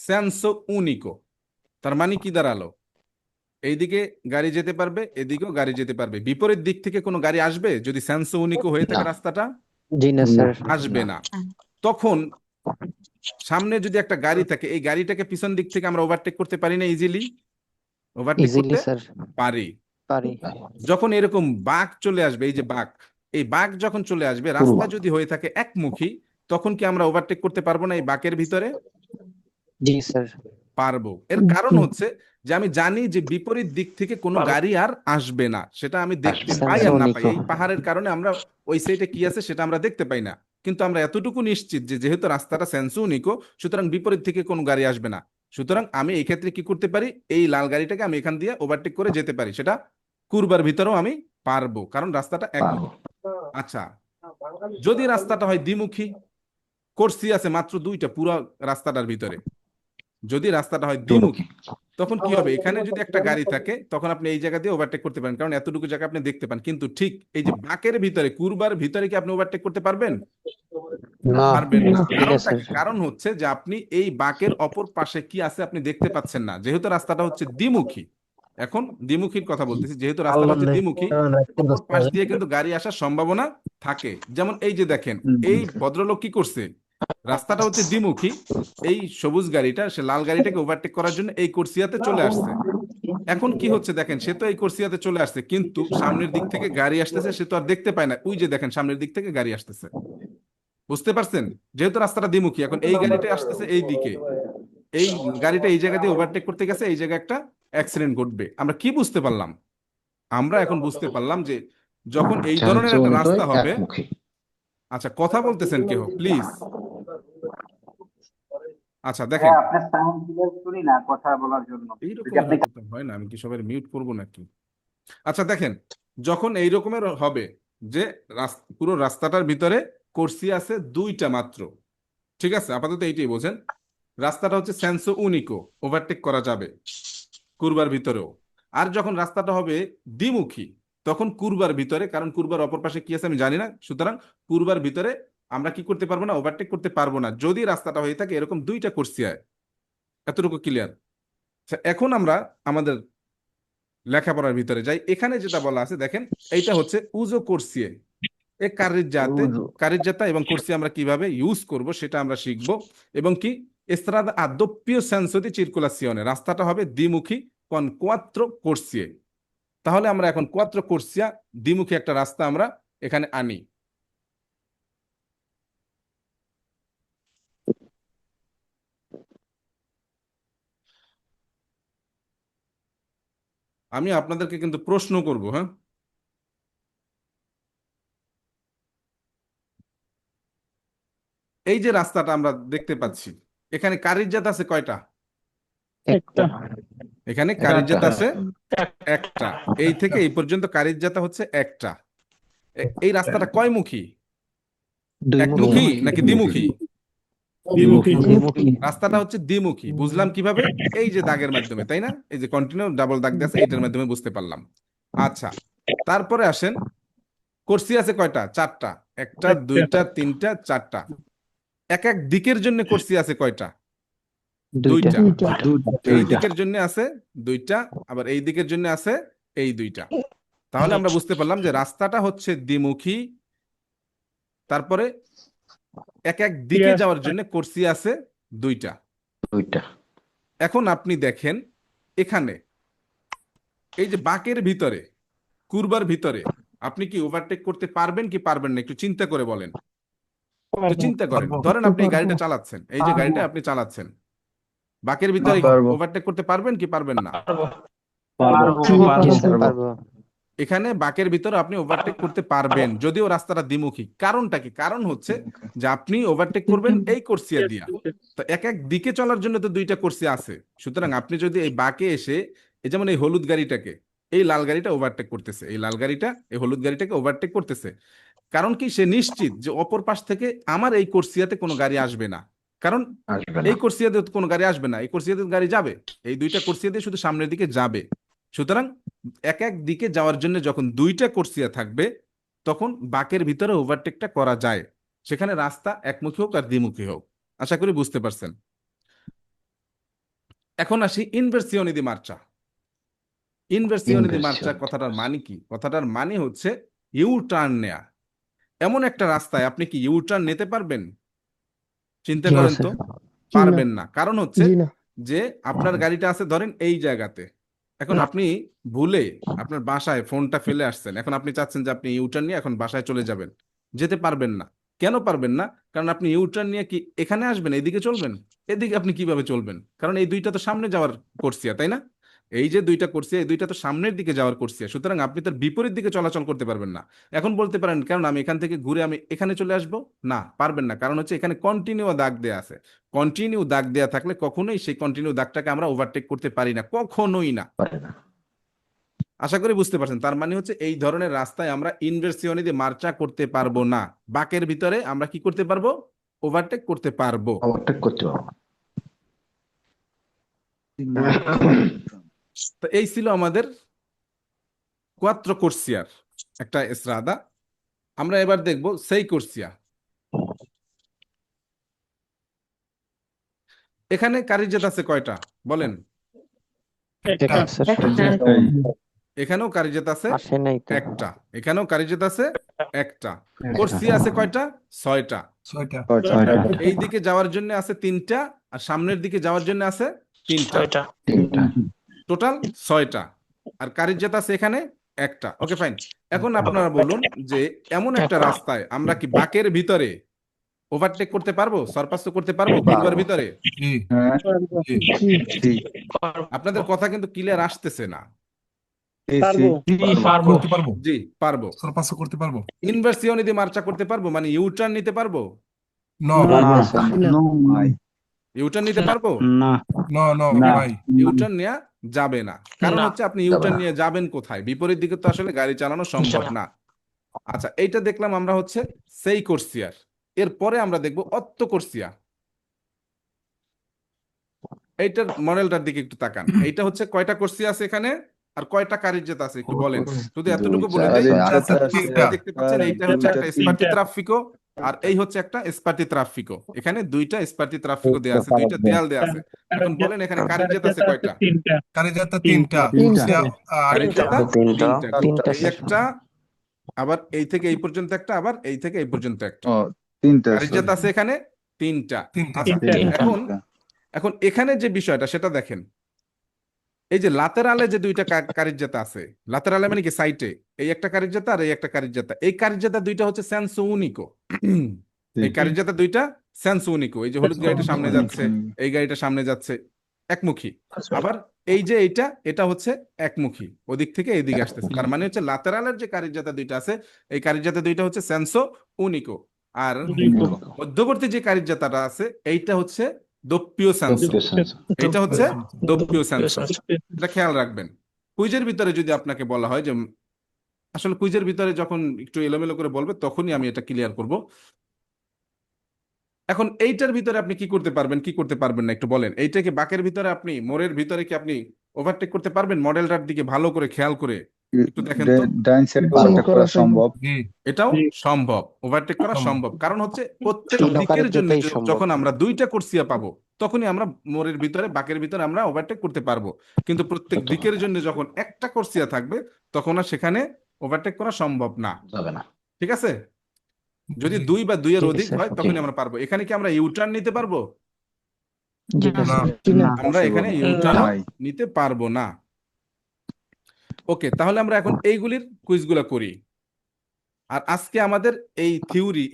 সেন্সো উনিকো, তার মানে কি দাঁড়ালো? এইদিকে গাড়ি যেতে পারবে, এদিকেও গাড়ি যেতে পারবে, বিপরীত দিক থেকে কোনো গাড়ি আসবে যদি সেন্সো উনিকো হয়ে থাকে রাস্তাটা? আসবে না। তখন সামনে যদি একটা গাড়ি থাকে, এই গাড়িটাকে পিছন দিক থেকে আমরা ওভারটেক করতে পারি না? ইজিলি ওভারটেক করতে পারি। যখন এরকম বাঁক চলে আসবে, এই যে বাঁক, এই বাঁক যখন চলে আসবে, রাস্তা যদি হয়ে থাকে একমুখী, তখন কি আমরা ওভারটেক করতে পারবো না এই বাঁকের ভিতরে? পারবো। এর কারণ হচ্ছে যে আমি জানি যে বিপরীত দিক থেকে কোনো গাড়ি আর আসবে না, সেটা আমি দেখতে পাই আর না পাই, এই পাহাড়ের কারণে আমরা ওই সাইডে কি আছে সেটা আমরা দেখতে পাই না, কিন্তু আমরা এতটুকু নিশ্চিত যে যেহেতু রাস্তাটা সেন্সো উনিকো, সুতরাং বিপরীত থেকে কোনো গাড়ি আসবে না, সুতরাং আমি এই ক্ষেত্রে কি করতে পারি? এই লাল গাড়িটাকে আমি এখান দিয়ে ওভারটেক করে যেতে পারি, সেটা কুরবার ভিতরেও আমি পারবো, কারণ রাস্তাটা পারবো। একমুখী। আচ্ছা, যদি রাস্তাটা হয় দ্বিমুখী, কোর্সি আছে মাত্র দুইটা পুরো রাস্তাটার ভিতরে, যদি রাস্তাটা হয় দ্বিমুখী, তখন কি হবে? এখানে যদি একটা গাড়ি থাকে তখন আপনি এই জায়গা দিয়ে ওভারটেক করতে পারেন, কারণ এতটুকু জায়গা আপনি দেখতে পান। কিন্তু ঠিক এই যে বাঁকের ভিতরে, কুরবার ভিতরে কি আপনি ওভারটেক করতে পারবেন? পারবেন না। কারণটা কি? কারণ হচ্ছে যে আপনি এই বাঁকের অপর পাশে কি আছে আপনি দেখতে পাচ্ছেন না, যেহেতু রাস্তাটা হচ্ছে দ্বিমুখী। এখন দ্বিমুখীর কথা বলতেছি, যেহেতু রাস্তাটা হচ্ছে দ্বিমুখী, অপর পাশ দিয়ে কিন্তু গাড়ি আসার সম্ভাবনা থাকে। যেমন এই যে দেখেন, এই ভদ্রলোক কি করছে, রাস্তাটা হচ্ছে দ্বিমুখী, এই সবুজ গাড়িটা, সে লাল গাড়িটাকে ওভারটেক করার জন্য এই কোর্সিয়াতে চলে আসছে। এখন কি হচ্ছে দেখেন, সে তো এই কোর্সিয়াতে চলে আসছে, কিন্তু সামনের দিক থেকে গাড়ি আসতেছে সে তো আর দেখতে পায় না। ওই যে দেখেন সামনের দিক থেকে গাড়ি আসতেছে, বুঝতে পারছেন? যেহেতু রাস্তাটা দ্বিমুখী, এখন এই গাড়িটা আসতেছে এই দিকে, এই গাড়িটা এই জায়গা দিয়ে ওভারটেক করতে গেছে, এই জায়গায় একটা অ্যাক্সিডেন্ট ঘটবে। আমরা কি বুঝতে পারলাম? আমরা এখন বুঝতে পারলাম যে যখন এই ধরনের একটা রাস্তা হবে, একমুখী। আচ্ছা কথা বলতেছেন কেউ প্লিজ? আচ্ছা দেখেন, আপনার সাউন্ড ক্লিয়ার করি না কথা বলার জন্য। যদি এইরকমের আপনি হয়তো হয় না, আমি কি সবাই মিউট করবো নাকি? আচ্ছা দেখেন, যখন এই রকমের হবে যে পুরো রাস্তাটার ভিতরে কোর্সি আছে দুইটা মাত্র, ঠিক আছে, আপাতত এইটাই বোঝেন, রাস্তাটা হচ্ছে সেন্সো উনিকো, ওভারটেক করা যাবে কুরবার ভিতরেও। আর যখন রাস্তাটা হবে দ্বিমুখী, তখন কুরবার ভিতরে, কারণ কুরবার অপর পাশে কি আছে আমি জানি না, সুতরাং কুরবার ভিতরে আমরা কি করতে পারবো না, ওভারটেক করতে পারবো না, যদি রাস্তাটা হয়ে থাকে এরকম দুইটা কোর্সিয়ায়। এতটুকু ক্লিয়ার? এখন আমরা আমাদের লেখাপড়ার ভিতরে যাই। এখানে যেটা বলা আছে দেখেন, এইটা হচ্ছে উজো কোর্সিয়ে এ কারিজ্জাতে, কারিজ্জাতা এবং কোর্সিয়া আমরা কিভাবে ইউজ করব সেটা আমরা শিখব। এবং কি এস্ত্রাদা a doppio senso di circolazione, রাস্তাটা হবে দ্বিমুখী con quattro corsie। তাহলে আমরা এখন কোয়াত্রো কোর্সিয়া দ্বিমুখী একটা রাস্তা আমরা এখানে আনি। আমি আপনাদেরকে কিন্তু প্রশ্ন করব, হ্যাঁ? এই যে রাস্তাটা আমরা দেখতে পাচ্ছি, এখানে কারিজ্জাত আছে কয়টা? একটা এখানে কারিজ্জাত আছে একটা, এই থেকে এই পর্যন্ত কারিজ্জাতা হচ্ছে একটা। এই রাস্তাটা কয়মুখী? একমুখী নাকি দ্বিমুখী? দ্বিমুখী। রাস্তাটা হচ্ছে দ্বিমুখী, বুঝলাম কিভাবে? এই যে দাগের মাধ্যমে, তাই না? এই যে কন্টিনিউ ডাবল দাগ দিয়ে আছে, এইটার মাধ্যমে বুঝতে পারলাম। আচ্ছা, তারপরে আসেন, কোর্সি আছে কয়টা? চারটা। একটা, দুইটা, তিনটা, চারটা। এক এক দিকের জন্য কোর্সি আছে কয়টা? দুইটা। এই দিকের জন্য আছে দুইটা, আবার এই দিকের জন্য আছে এই দুইটা। তাহলে আমরা বুঝতে পারলাম যে রাস্তাটা হচ্ছে দ্বিমুখী, তারপরে এক এক দিকে যাওয়ার জন্য কোর্সি আছে দুইটা। এখন আপনি দেখেন এখানে এই যে বাঁকের ভিতরে, কুরবার ভিতরে আপনি কি ওভারটেক করতে পারবেন কি পারবেন না, একটু চিন্তা করে বলেন। একটু চিন্তা করেন, ধরেন আপনি এই গাড়িটা চালাচ্ছেন, এই যে গাড়িটা আপনি চালাচ্ছেন, বাঁকের ভিতরে ওভারটেক করতে পারবেন কি পারবেন না? এখানে বাঁকের ভিতরে আপনি ওভারটেক করতে পারবেন, যদিও রাস্তাটা দ্বিমুখী। কারণটা কি? কারণ হচ্ছে যে আপনি ওভারটেক করবেন এই কোর্সিয়া দিয়া, তো এক এক দিকে চলার জন্য তো দুইটা কোর্সিয়া আছে। সুতরাং আপনি যদি এই বাঁকে এসে, এই যেমন এই হলুদ গাড়িটাকে, এই লাল গাড়িটা ওভারটেক করতেছে, এই লাল গাড়িটা এই হলুদ গাড়িটাকে ওভারটেক করতেছে, কারণ কি সে নিশ্চিত যে অপর পাশ থেকে আমার এই কোর্সিয়াতে কোনো গাড়ি আসবে না, কারণ এই কোর্সিয়াতে কোনো গাড়ি আসবে না, এই কোর্সিয়াতে গাড়ি যাবে, এই দুইটা কোর্সিয়াতে শুধু সামনের দিকে যাবে। সুতরাং এক এক দিকে যাওয়ার জন্য যখন দুইটা কোর্সিয়া থাকবে, তখন বাঁকের ভিতরে ওভারটেকটা করা যায়, সেখানে রাস্তা একমুখী হোক আর দ্বিমুখী হোক। আশা করি বুঝতে পারছেন। এখন আসি ইনভার্সিওনি দি মার্চা। ইনভার্সিওনি দি মার্চা কথাটার মানে কি? কথাটার মানে হচ্ছে ইউ টার্ন নেয়া। এমন একটা রাস্তায় আপনি কি ইউ টার্ন নিতে পারবেন? চিন্তা করেন তো, পারবেন না। কারণ হচ্ছে যে আপনার গাড়িটা আছে ধরেন এই জায়গাতে, এখন আপনি ভুলে আপনার বাসায় ফোনটা ফেলে আসছেন, এখন আপনি চাচ্ছেন যে আপনি ইউটার্ন নিয়ে এখন বাসায় চলে যাবেন, যেতে পারবেন না। কেন পারবেন না? কারণ আপনি ইউটার্ন নিয়ে কি এখানে আসবেন, এদিকে চলবেন? এদিকে আপনি কিভাবে চলবেন? কারণ এই দুইটা তো সামনে যাওয়ার কোর্সিয়া, তাই না? এই যে দুইটা কোর্সিয়া, এই দুইটা তো সামনের দিকে যাওয়ার কোর্সিয়া, সুতরাং আপনি তার বিপরীত দিকে চলাচল করতে পারবেন না। এখন বলতে পারেন, কারণ আমি এখান থেকে ঘুরে আমি এখানে চলে আসবো, না, পারবেন না। কারণ হচ্ছে এখানে কন্টিনিউ দাগ দেয়া আছে। কন্টিনিউ দাগ দেয়া থাকলে কখনোই সেই কন্টিনিউ দাগটাকে আমরা ওভারটেক করতে পারি না, কখনোই না। আশা করি বুঝতে পারছেন। তার মানে হচ্ছে এই ধরনের রাস্তায় আমরা ইনভার্সিওনি দিয়ে মার্চা করতে পারবো না, বাঁকের ভিতরে আমরা কি করতে পারবো, ওভারটেক করতে পারবো। ওভারটেক করতে পারবো। তো এই ছিল আমাদের কোয়াত্রো কোর্সিয়ার একটা এসরাদা। আমরা এবার দেখব সেই কোর্সিয়া। এখানে কারিজেত আছে কয়টা বলেন? একটা এখানেও কারিজেত আছে আসে নাই তো একটা, এখানেও কারিজেত আছে একটা। কোর্সিয়া আছে কয়টা? 6টা। ছয়টা এই দিকে যাওয়ার জন্য আছে 3টা, আর সামনের দিকে যাওয়ার জন্য আছে 3টা, তিনটা। টোটাল 6টা। আর কারিজেত আছে এখানে একটা। Okay fine. এখন আপনারা বলুন যে এমন একটা রাস্তায় আমরা কি বাঁকের ভিতরে ওভারটেক করতে পারবো, সারপাস করতে পারবো কিউবার ভিতরে? আপনাদের কথা কিন্তু ক্লিয়ার আসতেছে না। পারবো করতে পারবো জি পারবো। সারপাস করতে পারবো ইনভার্সিওনি দিয়ে মার্চা করতে পারবো, মানে ইউটার্ন নিতে পারবো? নো ইউটার্ন নিতে পারবো? নো নো ভাই ইউটার্ন নেওয়া যাবে না। কারণ হচ্ছে আপনি ইউটার্ন নিয়ে যাবেন কোথায়? বিপরীত দিকে তো আসলে গাড়ি চালানো সম্ভব না। আচ্ছা, এইটা দেখলাম আমরা হচ্ছে সেই কোর্সিয়ার। এরপরে আমরা দেখবো অত্তো কোর্সিয়া। এইটার মডেলটার দিকে একটু তাকান। এইটা হচ্ছে কয়টা কোর্সিয়া আছে এখানে, আর কয়টা কারিজেত আছে একটু বলেন। শুধু এতটুকু বলে দেই, তিনটা। দেখতে পাচ্ছেন এইটা হচ্ছে একটা স্পার্টি ট্রাফিকো, আর এই হচ্ছে একটা স্পার্টি ট্রাফিকো। এখানে দুইটা স্পার্টি ট্রাফিকো দেয়া আছে, দুইটা দেয়াল দেয়া আছে। এখন বলেন এখানে কারিজেত আছে কয়টা? কারিজাতা তিনটা কারিজেতা তিনটা তিনটা। এই একটা, আবার এই থেকে এই পর্যন্ত একটা, আবার এই থেকে এই পর্যন্ত একটা। কারিজেত আছে এখানে 3টা। আচ্ছা, এখন এখন এখানে যে বিষয়টা সেটা দেখেন। এই যে লাতেরালে যে দুইটা কারিজেতা আছে, লাতেরালে মানে কি সাইটে, এই একটা কারিজেতা আর এই একটা কারিজেতা। এই কারিজেতা দুইটা হচ্ছে সেন্সো উনিকো। এই কারিজেতা দুইটা সেন্সো উনিকো। এই যে হলুদ গাড়িটা সামনে যাচ্ছে, এই গাড়িটা সামনে যাচ্ছে, একমুখী। আবার এই যে এটা হচ্ছে একমুখী, ওদিক থেকে এইদিকে আসতেছে। তার মানে হচ্ছে লাতেরালের যে কারিজেতা দুইটা আছে, এই কারিজেতা দুইটা হচ্ছে সেন্সো উনিকো। আর মধ্যবর্তী যে কারিজেতাটা আছে এইটা হচ্ছে দোপ্পিও সেন্সো। এটা হচ্ছে দোপ্পিও সেন্সো। এটা খেয়াল রাখবেন। কুইজের ভিতরে যদি আপনাকে বলা হয় যে, আসলে কুইজের ভিতরে যখন একটু এলোমেলো করে বলবে তখনই আমি এটা ক্লিয়ার করব। এখন এইটার ভিতরে আপনি কি করতে পারবেন, কি করতে পারবেন না একটু বলেন। এইটাকে বাঁকের ভিতরে আপনি, মোড়ের ভিতরে কি আপনি ওভারটেক করতে পারবেন? মডেলটার দিকে ভালো করে খেয়াল করে একটু দেখেন তো। ডাইন সাইড ওভারটেক করা সম্ভব। এটাও সম্ভব, ওভারটেক করা সম্ভব। কারণ হচ্ছে প্রত্যেক তিনটা দিকের জন্য কারিজেতাই সম্ভব। যখন আমরা দুইটা কোর্সিয়া পাবো তখনই আমরা মোড়ের ভিতরে, বাঁকের ভিতরে আমরা ওভারটেক করতে পারবো। কিন্তু প্রত্যেক দিকের জন্য যখন একটা কোর্সিয়া থাকবে তখন আর সেখানে ওভারটেক করা সম্ভব না। যাবে না। ঠিক আছে? যদি 2 বা 2 এর জি, অধিক স্যার। হয় তখনই আমরা পারবো। এখানে কি আমরা ইউটার্ন নিতে পারবো? না আমরা এখানে ইউটার্ন নিতে পারবো না। ওকে, তাহলে আমরা এখন এইগুলির কুইজগুলো করি। আর আজকে আমাদের এই থিওরি,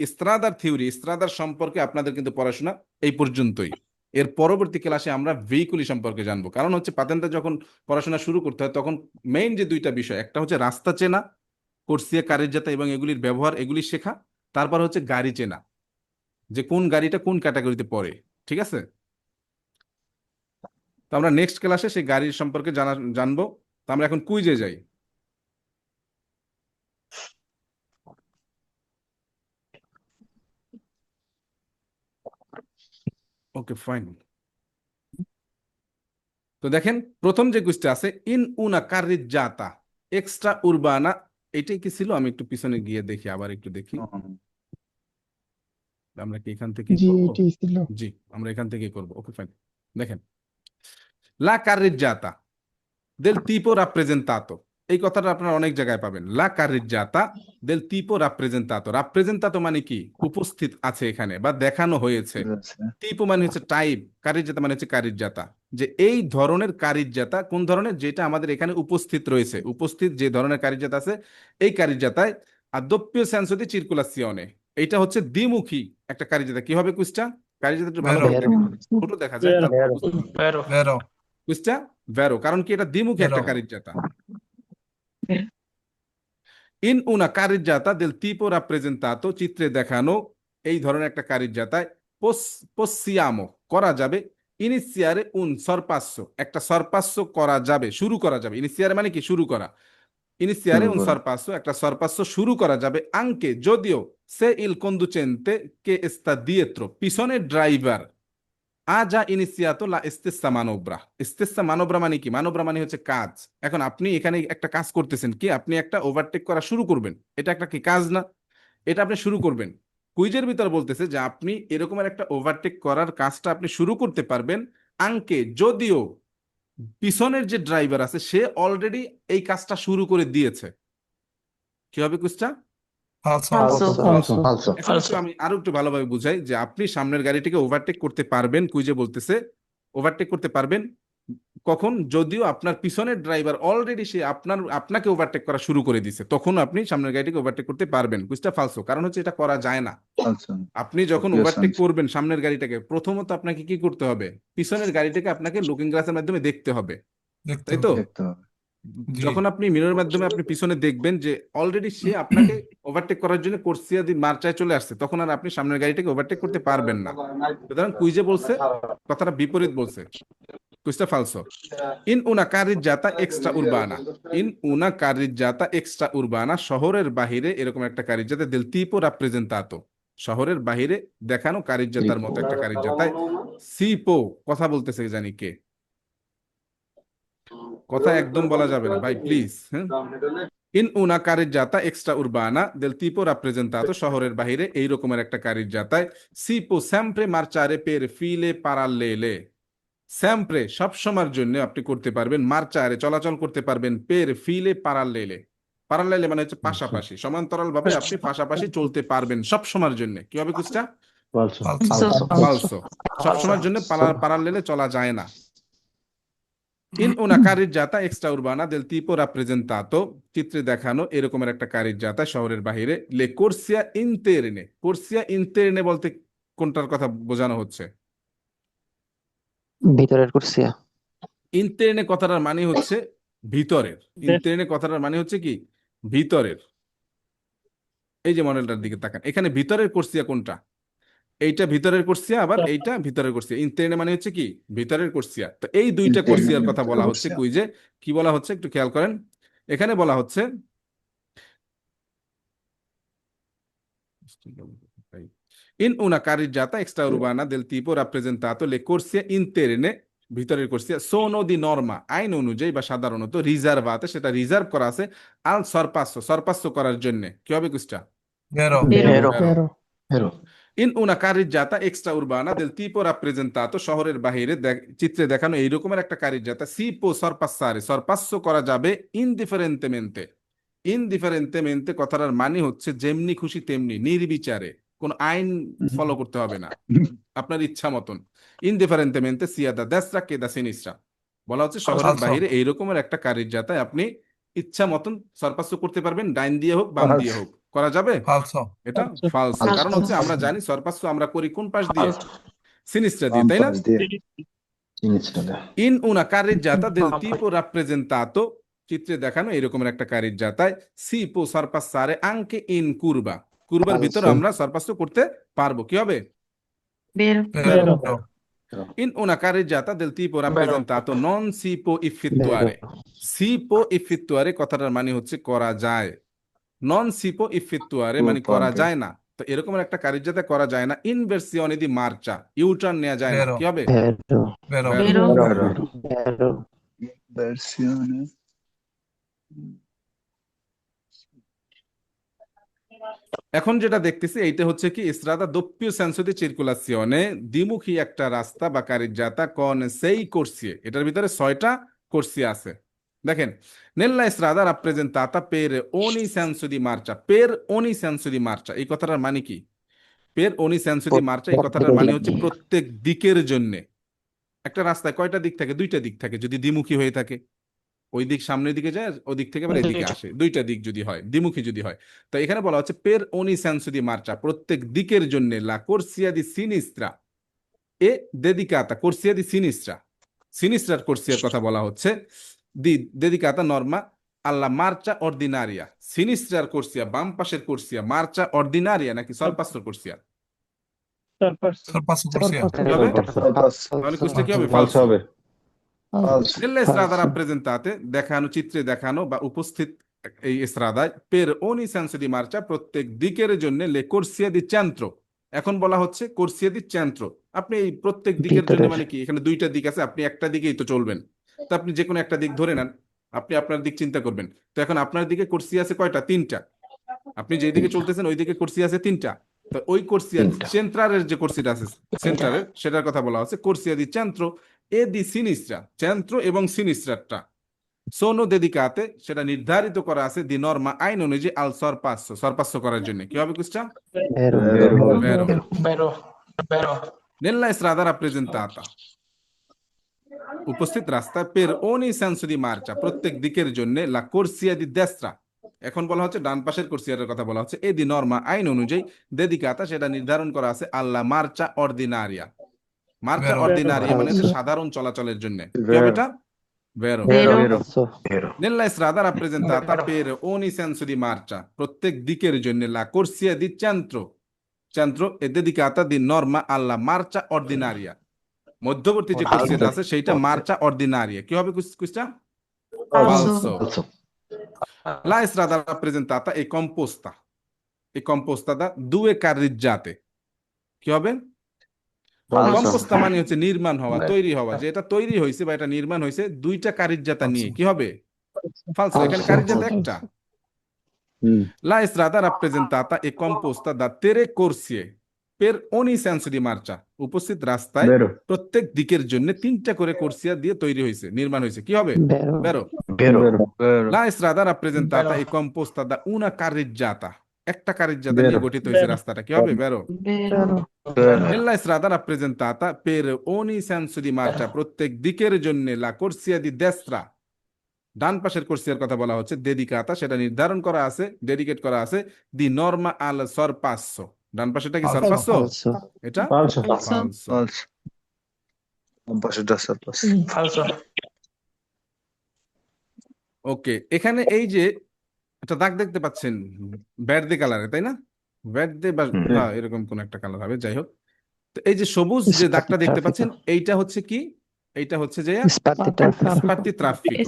ইস্ত্রাদার সম্পর্কে আপনাদের কিন্তু পড়াশোনা এই পর্যন্তই। এর পরবর্তী ক্লাসে আমরা ভেহিকুলি সম্পর্কে জানবো। কারণ হচ্ছে পাতেন্টে যখন পড়াশোনা শুরু করতে হয় তখন মেইন যে দুইটা বিষয়, একটা হচ্ছে রাস্তা চেনা, কোর্সিয়া কারিজেতা এবং এগুলির ব্যবহার, এগুলি শেখা। তারপর হচ্ছে গাড়ি চেনা, যে কোন গাড়িটা কোন ক্যাটাগরিতে পড়ে। ঠিক আছে? তো আমরা নেক্সট ক্লাসে সেই গাড়ির সম্পর্কে জানবো। তো আমরা এখন কুইজে যাই। Okay fine. তো দেখেন প্রথম যে কুইজটা আছে, ইন উনা কারিজ্জাতা এক্সট্রা উরবানা, এটাই কি ছিল? আমি একটু পিছনে গিয়ে দেখি, আবার একটু দেখি। আমরা কি এখান থেকে জি করব? এটাই ছিল। জি, আমরা এখান থেকে করব। Okay fine. দেখেন, লা কারিজ্জাতা del tipo rappresentato, এই কথাটা আপনারা অনেক জায়গায় পাবেন। লা কারিজ্জাতা del tipo rappresentato। রাপ্রেজেন্তাতো মানে কি? উপস্থিত আছে এখানে বা দেখানো হয়েছে। টিপো মানে হচ্ছে টাইপ, কারিজ্জাতা মানে হচ্ছে কারিজ্জাতা। যে এই ধরনের কারিজ্জাতা কোন ধরনের? যেটা আমাদের এখানে উপস্থিত রয়েছে, উপস্থিত যে ধরনের কারিজ্জাতা আছে এই কারিজ্জাতায় আদপ্পিও সেন্সো দি চিরকুলাসিওনে, এইটা হচ্ছে দ্বিমুখী একটা কারিজ্জাতা। কি হবে কুইজটা? কারিজ্জাতা একটু ভালো করে দেখেন, ছোট দেখা যায়, তারপর বুঝতে পারবেন। কুইজটা ভ্যারো, কারণ কি এটা দ্বিমুখী একটা কারিজ্জাতা। ইন উনা কারিজ্জাতা del tipo rappresentato, চিত্রে দেখানো এই ধরনের একটা কারিজ্জাতায় possiamo করা যাবে ইনিশিয়ারে un sorpasso, একটা সরপাস্য করা যাবে, শুরু করা যাবে। ইনিশিয়ারে মানে কি? শুরু করা। ইনিসিয়ারে শুরু un করা। sorpasso একটা sorpasso শুরু করা যাবে anche যদিও se il conducente che sta dietro পিছনের driver ha già iniziato la stessa manovra stessa manovra মানে কি মানোব্রা মানে হচ্ছে কাজ এখন আপনি এখানে একটা কাজ করতেছেন কি আপনি একটা ওভারটেক করা শুরু করবেন এটা একটা কি কাজ না এটা আপনি শুরু করবেন কুইজের ভিতর বলতেছে যে আপনি এরকমের একটা ওভারটেক করার কাজটা আপনি শুরু করতে পারবেন আঙ্কে যদিও পিছনের যে ড্রাইভার আছে সে অলরেডি এই কাজটা শুরু করে দিয়েছে কি হবে কুইজটা falso, Falso. falso, এখন একটু আমি আরো একটু ভালোভাবে বুঝাই যে আপনি সামনের গাড়িটিকে ওভারটেক করতে পারবেন কুইজে বলতেছে ওভারটেক করতে পারবেন কখন যদিও আপনার পিছনের ড্রাইভার অলরেডি সে আপনাকে ওভারটেক করা শুরু করে দিয়েছে তখন আপনি সামনের গাড়িটিকে ওভারটেক করতে পারবেন কুইজটা ফালসো কারণ হচ্ছে এটা করা যায় না আচ্ছা আপনি যখন Okay, ওভারটেক Sanj. করবেন সামনের গাড়িটাকে প্রথমত আপনাকে কি করতে হবে পিছনের গাড়িটাকে আপনাকে লুকিং গ্লাসের মাধ্যমে দেখতে হবে দেখতে তাই তো হবে। দেখতে হবে। জি। যখন আপনি মিররের মাধ্যমে আপনি পিছনে দেখবেন যে অলরেডি সে আপনাকে ওভারটেক করার জন্য কোর্সিয়া দিয়ে মার্চায় চলে আসছে তখন আর আপনি সামনের গাড়িটাকে ওভারটেক করতে পারবেন না সুতরাং কুইজে বলছে কথাটা বিপরীত বলছে কুইজটা ফালসো ইন উনা কারিজ্জাতা এক্সট্রা উরবানা ইন উনা কারিজ্জাতা এক্সট্রা উরবানা শহরের বাহিরে এরকম একটা কারিজ্জাতা দেল tipo rappresentato শহরের বাহিরে দেখানো কারিজ্জাতার মতো একটা কারিজ্জাতায় সিপো কথা বলতেছে জানি কে কথা একদম বলা যাবে না ভাই প্লিজ হ্যাঁ ইন উনা কারিজ্জাতা এক্সট্রা উরবানা দেল tipo rappresentato শহরের বাহিরে এই রকমের একটা কারিজ্জাতায় সিপো sempre marciare per file parallele sempre সব সময়ের জন্য আপনি করতে পারবেন মার্চারে চলাচল করতে পারবেন পের ফিলে পারাল্লেলে পারাল্লেলে মানে হচ্ছে পাশাপাশি সমান্তরাল ভাবে আপনি পাশাপাশি চলতে পারবেন সব সময়ের জন্য কি হবে কুচটা falso, Falso. ফালসো সব সময়ের জন্য পারাল্লেলে চলা যায় না ইন উনা কারিজ্জাতা এক্সট্রা উরবানা দেল tipo rappresentato চিত্রে দেখানো এরকমের একটা কারিজ্জাতা শহরের বাহিরে লে কোর্সিয়া ইন্তেরনে বলতে কোনটার কথা বোঝানো হচ্ছে ভিতরের কুরসিয়া। ইন্টেরনে কথাটার মানে হচ্ছে ভিতরের ইন্টেরনে কথাটার মানে হচ্ছে কি ভিতরের এই যে মডেলটার দিকে তাকান এখানে ভিতরের কোর্সিয়া কোনটা এইটা ভিতরের কোর্সিয়া আবার এইটা ভিতরের কোর্সিয়া ইন্টেরনে মানে হচ্ছে কি ভিতরের কোর্সিয়া তো এই দুইটা Interne কোর্সিয়ার কথা বলা ভিতরের হচ্ছে কোর্সিয়া। কুইজে কি বলা হচ্ছে একটু খেয়াল করেন এখানে বলা হচ্ছে in una carreggiata extraurbana del tipo rappresentato le corsie interne ভিতরের কোর্সিয়া সোনো দি নর্মা আইন অনুযায়ী বা সাধারণত রিজার্ভাতে সেটা রিজার্ভ করা আছে আল সরপাস্য করার জন্য কি হবে কুইজটা Vero. Vero. vero, ইন উনা কারিজ্জাতা এক্সট্রা উরবানা দেল tipo rappresentato শহরের বাহিরে চিত্রে দেখানো এই রকমের একটা কারিজ্জাতা সিপো সরপাস্য করা যাবে ইনডিফারেন্টেমেন্টে কথাটার মানে হচ্ছে যেমনি খুশি তেমনি নির্বিচারে কোন আইন ফলো করতে হবে না আপনার ইচ্ছা মতন ইনডিফারেন্টেমেন্টে সিয়াদা দেশরা কেদা সিনিসরা বলা হচ্ছে শহরের Falso. বাহিরে এই রকমের একটা কারিজ্জাতায় আপনি ইচ্ছা মতন সরপাস্য করতে পারবেন ডাইন দিয়ে হোক বাম দিয়ে হোক করা যাবে Falso. এটা ফালস Falso. কারণ হচ্ছে আমরা জানি সরপাস্য আমরা করি কোন পাশ দিয়ে সিনিস্ট্রা দিয়ে বাম তাই না পাশ দিয়ে। sinistra, ইন উনা কারিজ্জাতা দেল tipo rappresentato চিত্রে দেখানো এরকমের একটা কারিজ্জাতায় সিপো সরপাসারে আঙ্কে ইন কুরবার ভিতর Falso. আমরা সরপাস্য করতে পারবো কি হবে Vero. Vero. ইন উনা কারিজ্জাতা দেল tipo rappresentato non si può effettuare কথাটার মানে হচ্ছে করা যায় নন si può effettuare মানে করা Okay. যায় না তো এরকমের একটা কারিজ্জাতা করা যায় না ইনভার্সিওনে দি মার্চা ইউটার্ন নেওয়া যায় না Vero. কি হবে Vero. Vero. Vero. Vero. Vero. Versione. এখন যেটা দেখতেছি এইটা হচ্ছে কি Strada doppio senso di circolazione দ্বিমুখী একটা রাস্তা বা কারিজ্জাতা con sei corsie এটার ভিতরে 6টা কোর্সিয়া আছে দেখেন nella strada rappresentata per ogni senso di marcia এই কথাটার মানে কি per ogni senso di marcia এই কথাটার মানে হচ্ছে প্রত্যেক দিকের জন্য একটা রাস্তায় কয়টা দিক থাকে দুইটা দিক থাকে যদি দ্বিমুখী হয়ে থাকে ওই দিক সামনের দিকে যায় ওই দিক থেকে আবার এদিকে আসে দুইটা দিক যদি হয় দ্বিমুখী যদি হয় তো এখানে বলা হচ্ছে পের ওনি সেন্সো দি মার্চা প্রত্যেক দিকের জন্য লা কোর্সিয়া দি সিনিস্ট্রা এ দেদিকাতা কোর্সিয়া দি সিনিস্ট্রার কোর্সিয়ার কথা বলা হচ্ছে দি দেদিকাতা নর্মা আল্লা মার্চা অর্ডিনারিয়া সিনিস্ট্রার কোর্সিয়া বাম পাশের কোর্সিয়া মার্চা অর্ডিনারিয়া নাকি সরপাস্য কোর্সিয়া Sorpasso corsia. কি হবে Falso. তাহলে কোর্সটা কি হবে falso হবে, Falso. nelle strade rappresentate দেখানো চিত্রে দেখানো বা উপস্থিত এই স্ত্রাদায় পের ওনি সেন্সো দি মার্চা প্রত্যেক দিকের জন্য লে কোর্সিয়া দি চেন্ত্রো। এখন বলা হচ্ছে কোর্সিয়া দি চেন্ত্রো। আপনি এই প্রত্যেক দিকের জন্য ভিতরের। মানে কি, এখানে দুইটা দিক আছে, আপনি একটা দিকেই তো চলবেন, তো আপনি যে কোনো একটা দিক ধরে নেন, আপনি আপনার দিক চিন্তা করবেন। তো এখন আপনার দিকে কোর্সিয়া আছে কয়টা? তিনটা। আপনি যেই দিকে চলতেছেন ওই দিকে কোর্সিয়া আছে তিনটা। তো ওই কোর্সিয়া তিনটা। সেন্ট্রারের যে কোর্সিটা আছে সেন্ট্রারের, সেটার কথা বলা হচ্ছে কোর্সিয়া দি চেন্ত্রো এ দি সিনিস্ট্রা। চেন্ত্রো এবং সিনিস্ট্রাটা সোনো দেদিকাতে সেটা নির্ধারিত করা আছে দি নর্মা আইন অনুযায়ী আল সরপাস্য, সরপাস্য করার জন্য। কি হবে কুস্টা? Vero. Vero. Vero. Vero. Nella strada rappresentata উপস্থিত রাস্তা পের ওনি সেন্সো দি মার্চা প্রত্যেক দিকের জন্য লা কোর্সিয়া দি দেস্ত্রা। এখন বলা হচ্ছে ডান পাশের কোর্সিয়ার কথা বলা হচ্ছে। এ দি নর্মা আইন অনুযায়ী দেদিকাতা সেটা নির্ধারণ করা আছে আল্লা মার্চা অর্দিনারিয়া। মার্চা Vero. অর্দিনারিয়া মানে হচ্ছে Falso. সাধারণ চলাচলের জন্য। কি Vero. হবে এটা? ভেরো। Vero. Vero. Falso. Vero. Nella strada rappresentata per ogni senso di marcia প্রত্যেক দিকের জন্য la corsia di centro centro è dedicata di norma alla marcia ordinaria। মধ্যবর্তী যে কোর্সিয়াটা আছে সেইটা মার্চা অর্ডিনারিয়া। কি হবে কুস্টা? Falso. Falso. La strada rappresentata è composta da due carreggiate। কি হবে? Falso. কম্পোস্তা মানে হচ্ছে নির্মাণ হওয়া, তৈরি হওয়া, যে এটা তৈরি হয়েছে বা এটা নির্মাণ হয়েছে দুইটা কারিজ্জাতা নিয়ে। কি হবে? ফালসো। এখানে Falso. কারিজ্জাতা একটা। Mm. La strada rappresentata è composta da tre corsie per ogni senso di marcia। উপস্থিত রাস্তায় Vero. প্রত্যেক দিকের জন্য তিনটা করে কোর্সিয়া দিয়ে তৈরি হয়েছে, নির্মাণ হয়েছে। কি হবে? Vero. বেরো। Vero. Vero. La strada rappresentata è composta da una carreggiata। একটা কারিজ্জাতা নিয়ে Vero. গঠিত হয়েছে রাস্তাটা। কি হবে? বেরো। Vero. Vero. Nella strada rappresentata per ogni senso di marcia প্রত্যেক দিকের জন্য la corsia di destra ডান পাশের কোর্সিয়ার কথা বলা হচ্ছে দেদিকাতা সেটা নির্ধারণ করা আছে, ডেডিকেট করা আছে দি নর্মা আল সরপাস্য। ডান পাশেটা কি Falso. সরপাস্য? Falso. এটা Falso. ফালসো। Falso. Non posso già sapere. Falso. ওকে, এখানে এই যে একটা দাগ দেখতে পাচ্ছেন ব্যার্দে কালারে, তাই না? ব্যার্দে বা হুম। হ্যাঁ, এরকম কোন একটা কালার হবে, যাই হোক। তো এই যে সবুজ যে দাগটা দেখতে পাচ্ছেন এইটা হচ্ছে কি? এইটা হচ্ছে যে Spartita. স্পার্টি ট্রাফিকো।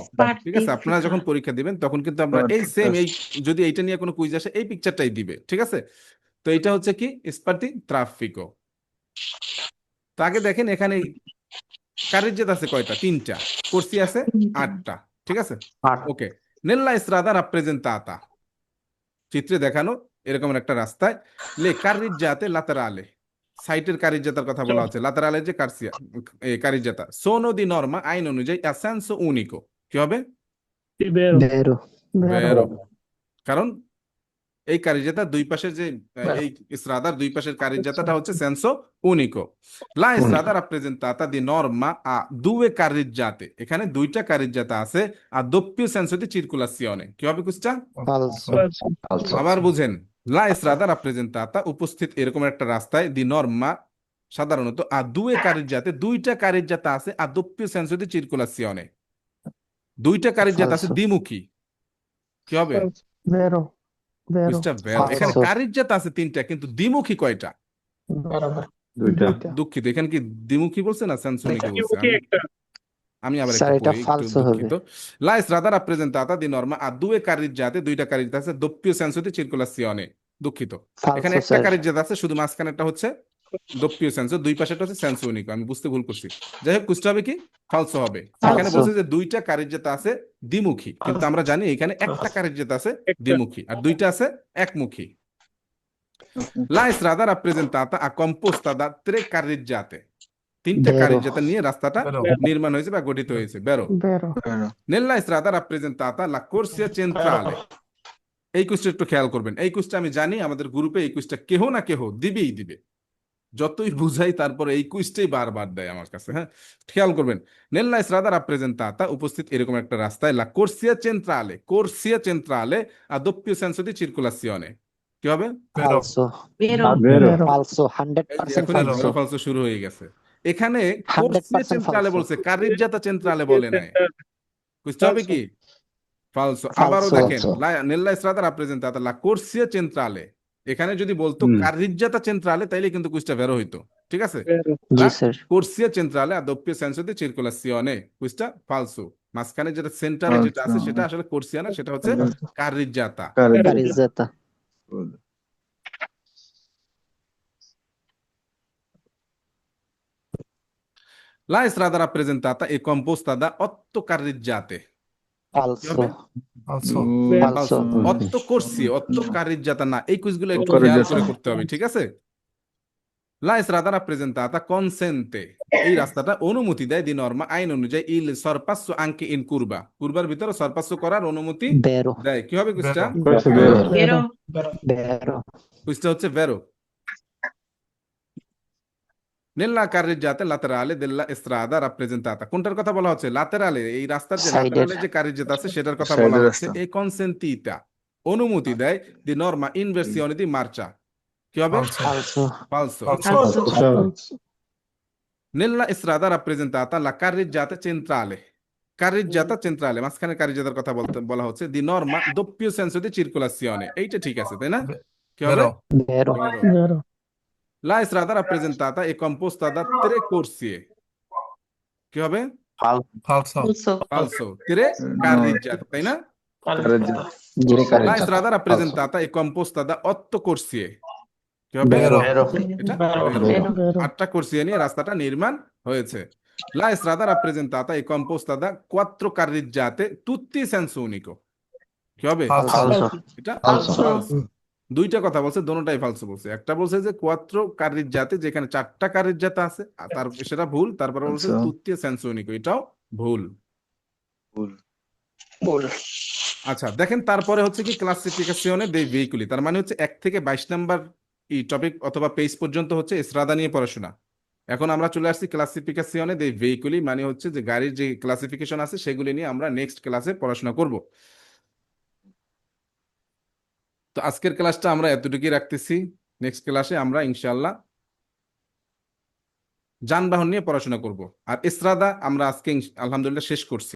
ঠিক আছে, আপনারা যখন পরীক্ষা দিবেন তখন কিন্তু আমরা এই সেম এই যদি এইটা নিয়ে কোনো কুইজ আসে এই পিকচারটাই দিবে। ঠিক আছে, তো এটা হচ্ছে কি স্পার্টি ট্রাফিকো। তো আগে দেখেন এখানে কারিজ্জাত আছে কয়টা? তিনটা। কোর্সি আছে 8টা। ঠিক আছে, ওকে। নেল্লা স্ত্রাদা রাপ্রেজেন্তাতা চিত্রে দেখানো এরকম একটা রাস্তায় লে কারিজ্জাতে লাতেরালে সাইটের কারিজ্জাতার কথা বলা হচ্ছে। লাতেরালে যে কারিজ্জাতা সোনো দি নর্মা আইন অনুযায়ী অ্যাসেন্সো উনিকো। কি হবে? Vero. বেরো। কারণ এই কারিজ্জাতা দুই পাশের যে এই স্ত্রাদার দুই পাশের কারিজ্জাতাটা হচ্ছে সেন্সো উনিকো। লা স্ত্রাদা রাপ্রেজেন্তাতা দি নর্মা আ দুয়ে কারিজ্জাতে এখানে দুইটা কারিজ্জাতা আছে আর doppio senso di circolazione। কি হবে কুস্টা? Falso. Falso. আবার বুঝেন, লা স্ত্রাদা রাপ্রেজেন্তাতা উপস্থিত এরকম একটা রাস্তায় দি নর্মা সাধারণত আ দুয়ে কারিজ্জাতে দুইটা কারিজ্জাতা আছে আর doppio senso di circolazione দুইটা কারিজ্জাতা আছে Falso. দ্বিমুখী। কি হবে? Vero. Vero. কুস্টা ভেরো। এখানে Falso. কারিজ্জাতা আছে তিনটা কিন্তু দ্বিমুখী কয়টা? Duita. দুঃখিত, এখানে কি দ্বিমুখী বলছে না সেন্সোনিকে বলছে? আমি আবার স্যার, একটা এটা পড়ি, একটু falso হবে। দুঃখিত। La strada rappresentata di norma ha due carreggiate, দুইটা কারিজ্জাতা আছে doppio senso di circolazione। দুঃখিত, এখানে Falso, একটা স্যার। কারিজ্জাতা আছে শুধু মাঝখানেরটা হচ্ছে doppio senso, দুই পাশেরটা হচ্ছে senso unico। আমি বুঝতে ভুল করছি, যাই হোক কুস্টা হবে কি? ফালসো হবে। এখানে Falso. বলছে যে দুইটা কারিজ্জাতা আছে দ্বিমুখী, কিন্তু আমরা জানি এখানে একটা কারিজ্জাতা আছে দ্বিমুখী আর দুইটা আছে একমুখী। La strada rappresentata ha composta da tre carreggiate তিনটা Vero. কারিজ্জাতা নিয়ে রাস্তাটা Vero. নির্মাণ হয়েছে বা গঠিত হয়েছে। বেরো। Vero. Vero. Nella strada rappresentata la corsia centrale এই কুইজটা একটু খেয়াল করবেন। এই কুইজটা আমি জানি আমাদের গ্রুপে এই কুইজটা কেহ না কেহ দিবেই দিবে, যতই বুঝাই তারপরে এই কুইজটাই বারবার দেয় আমার কাছে। হ্যাঁ, খেয়াল করবেন। নেল্লা স্ত্রাদা রাপ্রেজেন্তাতা উপস্থিত এরকম একটা রাস্তায় লা কোর্সিয়া চেন্ট্রালে a doppio senso di circolazione। কি হবে? Vero. Falso. Vero. Falso. এই 100% এখন Vero. falso. ফালসো শুরু হয়ে গেছে। এখানে 100% কোর্সিয়া চেন্ট্রালে falso. বলছে, কারিজ্জাতা চেন্ট্রালে বলে নাই। কুইজটা হবে কি? ফালসো। Falso. আবারও দেখেন, Falso. নেল্লা স্ত্রাদা রাপ্রেজেন্তাতা লা কোর্সিয়া চেন্ট্রালে এখানে যদি বলতো হুম। কারিজ্জাতা চেন্ট্রালে তাইলে কিন্তু কুইজটা বেরো হইতো। ঠিক আছে, জি La sir. corsia centrale a doppio senso di circolazione, questa falso। মাঝখানে যেটা সেন্টারে যেটা আছে আচ্ছা। সেটা আসলে কোর্সিয়া না, সেটা হচ্ছে কারিজ্জাতা। Carizeta. La strada rappresentata è composta da 8 carreggiate. Falso. falso, Falso. অত্ত করছি, অত্ত কারিজ্জাতা না। এই কুইজগুলো একটু কারিজ্জাতা। খেয়াল করে করতে হবে, ঠিক আছে? La strada rappresentata consente, এই রাস্তাটা অনুমতি দেয় দি নর্মা আইন অনুযায়ী il sorpasso anche in curva, কুরবার ভিতরে সরপাস্য করার অনুমতি Vero. দেয়। কি হবে কুইজটা? Questo è vero. Vero. Vero. কুইজটা হচ্ছে ভেরো। Nella carreggiata laterale della strada rappresentata, কোনটার কথা বলা হচ্ছে? লাতেরালে, এই রাস্তার যে Side-এর। লাতেরালে যে কারিজ্জাতা আছে সেটার কথা Side-এর বলা হচ্ছে। রাস্তা। এই consentita, অনুমতি দেয় দি নর্মা ইনversione di marcia, কি হবে? falso, Falso. Falso. falso, Falso. Nella strada rappresentata la carreggiata centrale, carreggiata centrale, মাঝখানে কারিজ্জাতার কথা বলা হচ্ছে। দি Norma doppio senso di circolazione, এইটা ঠিক আছে তাই না? কি হবে? vero, Vero. Vero. Vero. La strada rappresentata è composta da 3 corsie, কি হবে? falso, Falso. 3 carreggiate, তাই না? Dire La carizeta. strada rappresentata è composta da 8 corsie, কি হবে? vero, এটা Vero. Vero. 8টা corsie নিয়ে রাস্তাটা নির্মাণ হয়েছে। La strada rappresentata è composta da 4 carreggiate, tutti senso unico, কি হবে? falso, Falso. এটা Falso. falso। দুইটা কথা বলছে, দোনোটাই ফালসো বলছে। একটা বলছে যে কোয়াত্রো কারিজ্জাতে, যেখানে 4টা কারিজ্জাতা আছে, আর তার সেটা ভুল। তারপরে বলছে আচ্ছা। তুত্তিয়া সেন্সো উনিকো, এটাও ভুল। ভুল। আচ্ছা দেখেন, তারপরে হচ্ছে কি ক্লাসিফিকেশনে দে ভেহিকুলি, তার মানে হচ্ছে 1 থেকে 22 নাম্বার এই টপিক অথবা পেজ পর্যন্ত হচ্ছে এসরাদা নিয়ে পড়াশোনা। এখন আমরা চলে আসছি ক্লাসিফিকেশনে দে ভেহিকুলি, মানে হচ্ছে যে গাড়ির যে ক্লাসিফিকেশন আছে সেগুলি নিয়ে আমরা নেক্সট ক্লাসে পড়াশোনা করব। তো আজকের ক্লাসটা আমরা এতটুকুই রাখতেছি। নেক্সট ক্লাসে আমরা ইনশাআল্লাহ যানবাহন নিয়ে পড়াশোনা করব। আর এসরাদা আমরা আজকে আলহামদুলিল্লাহ শেষ করছি।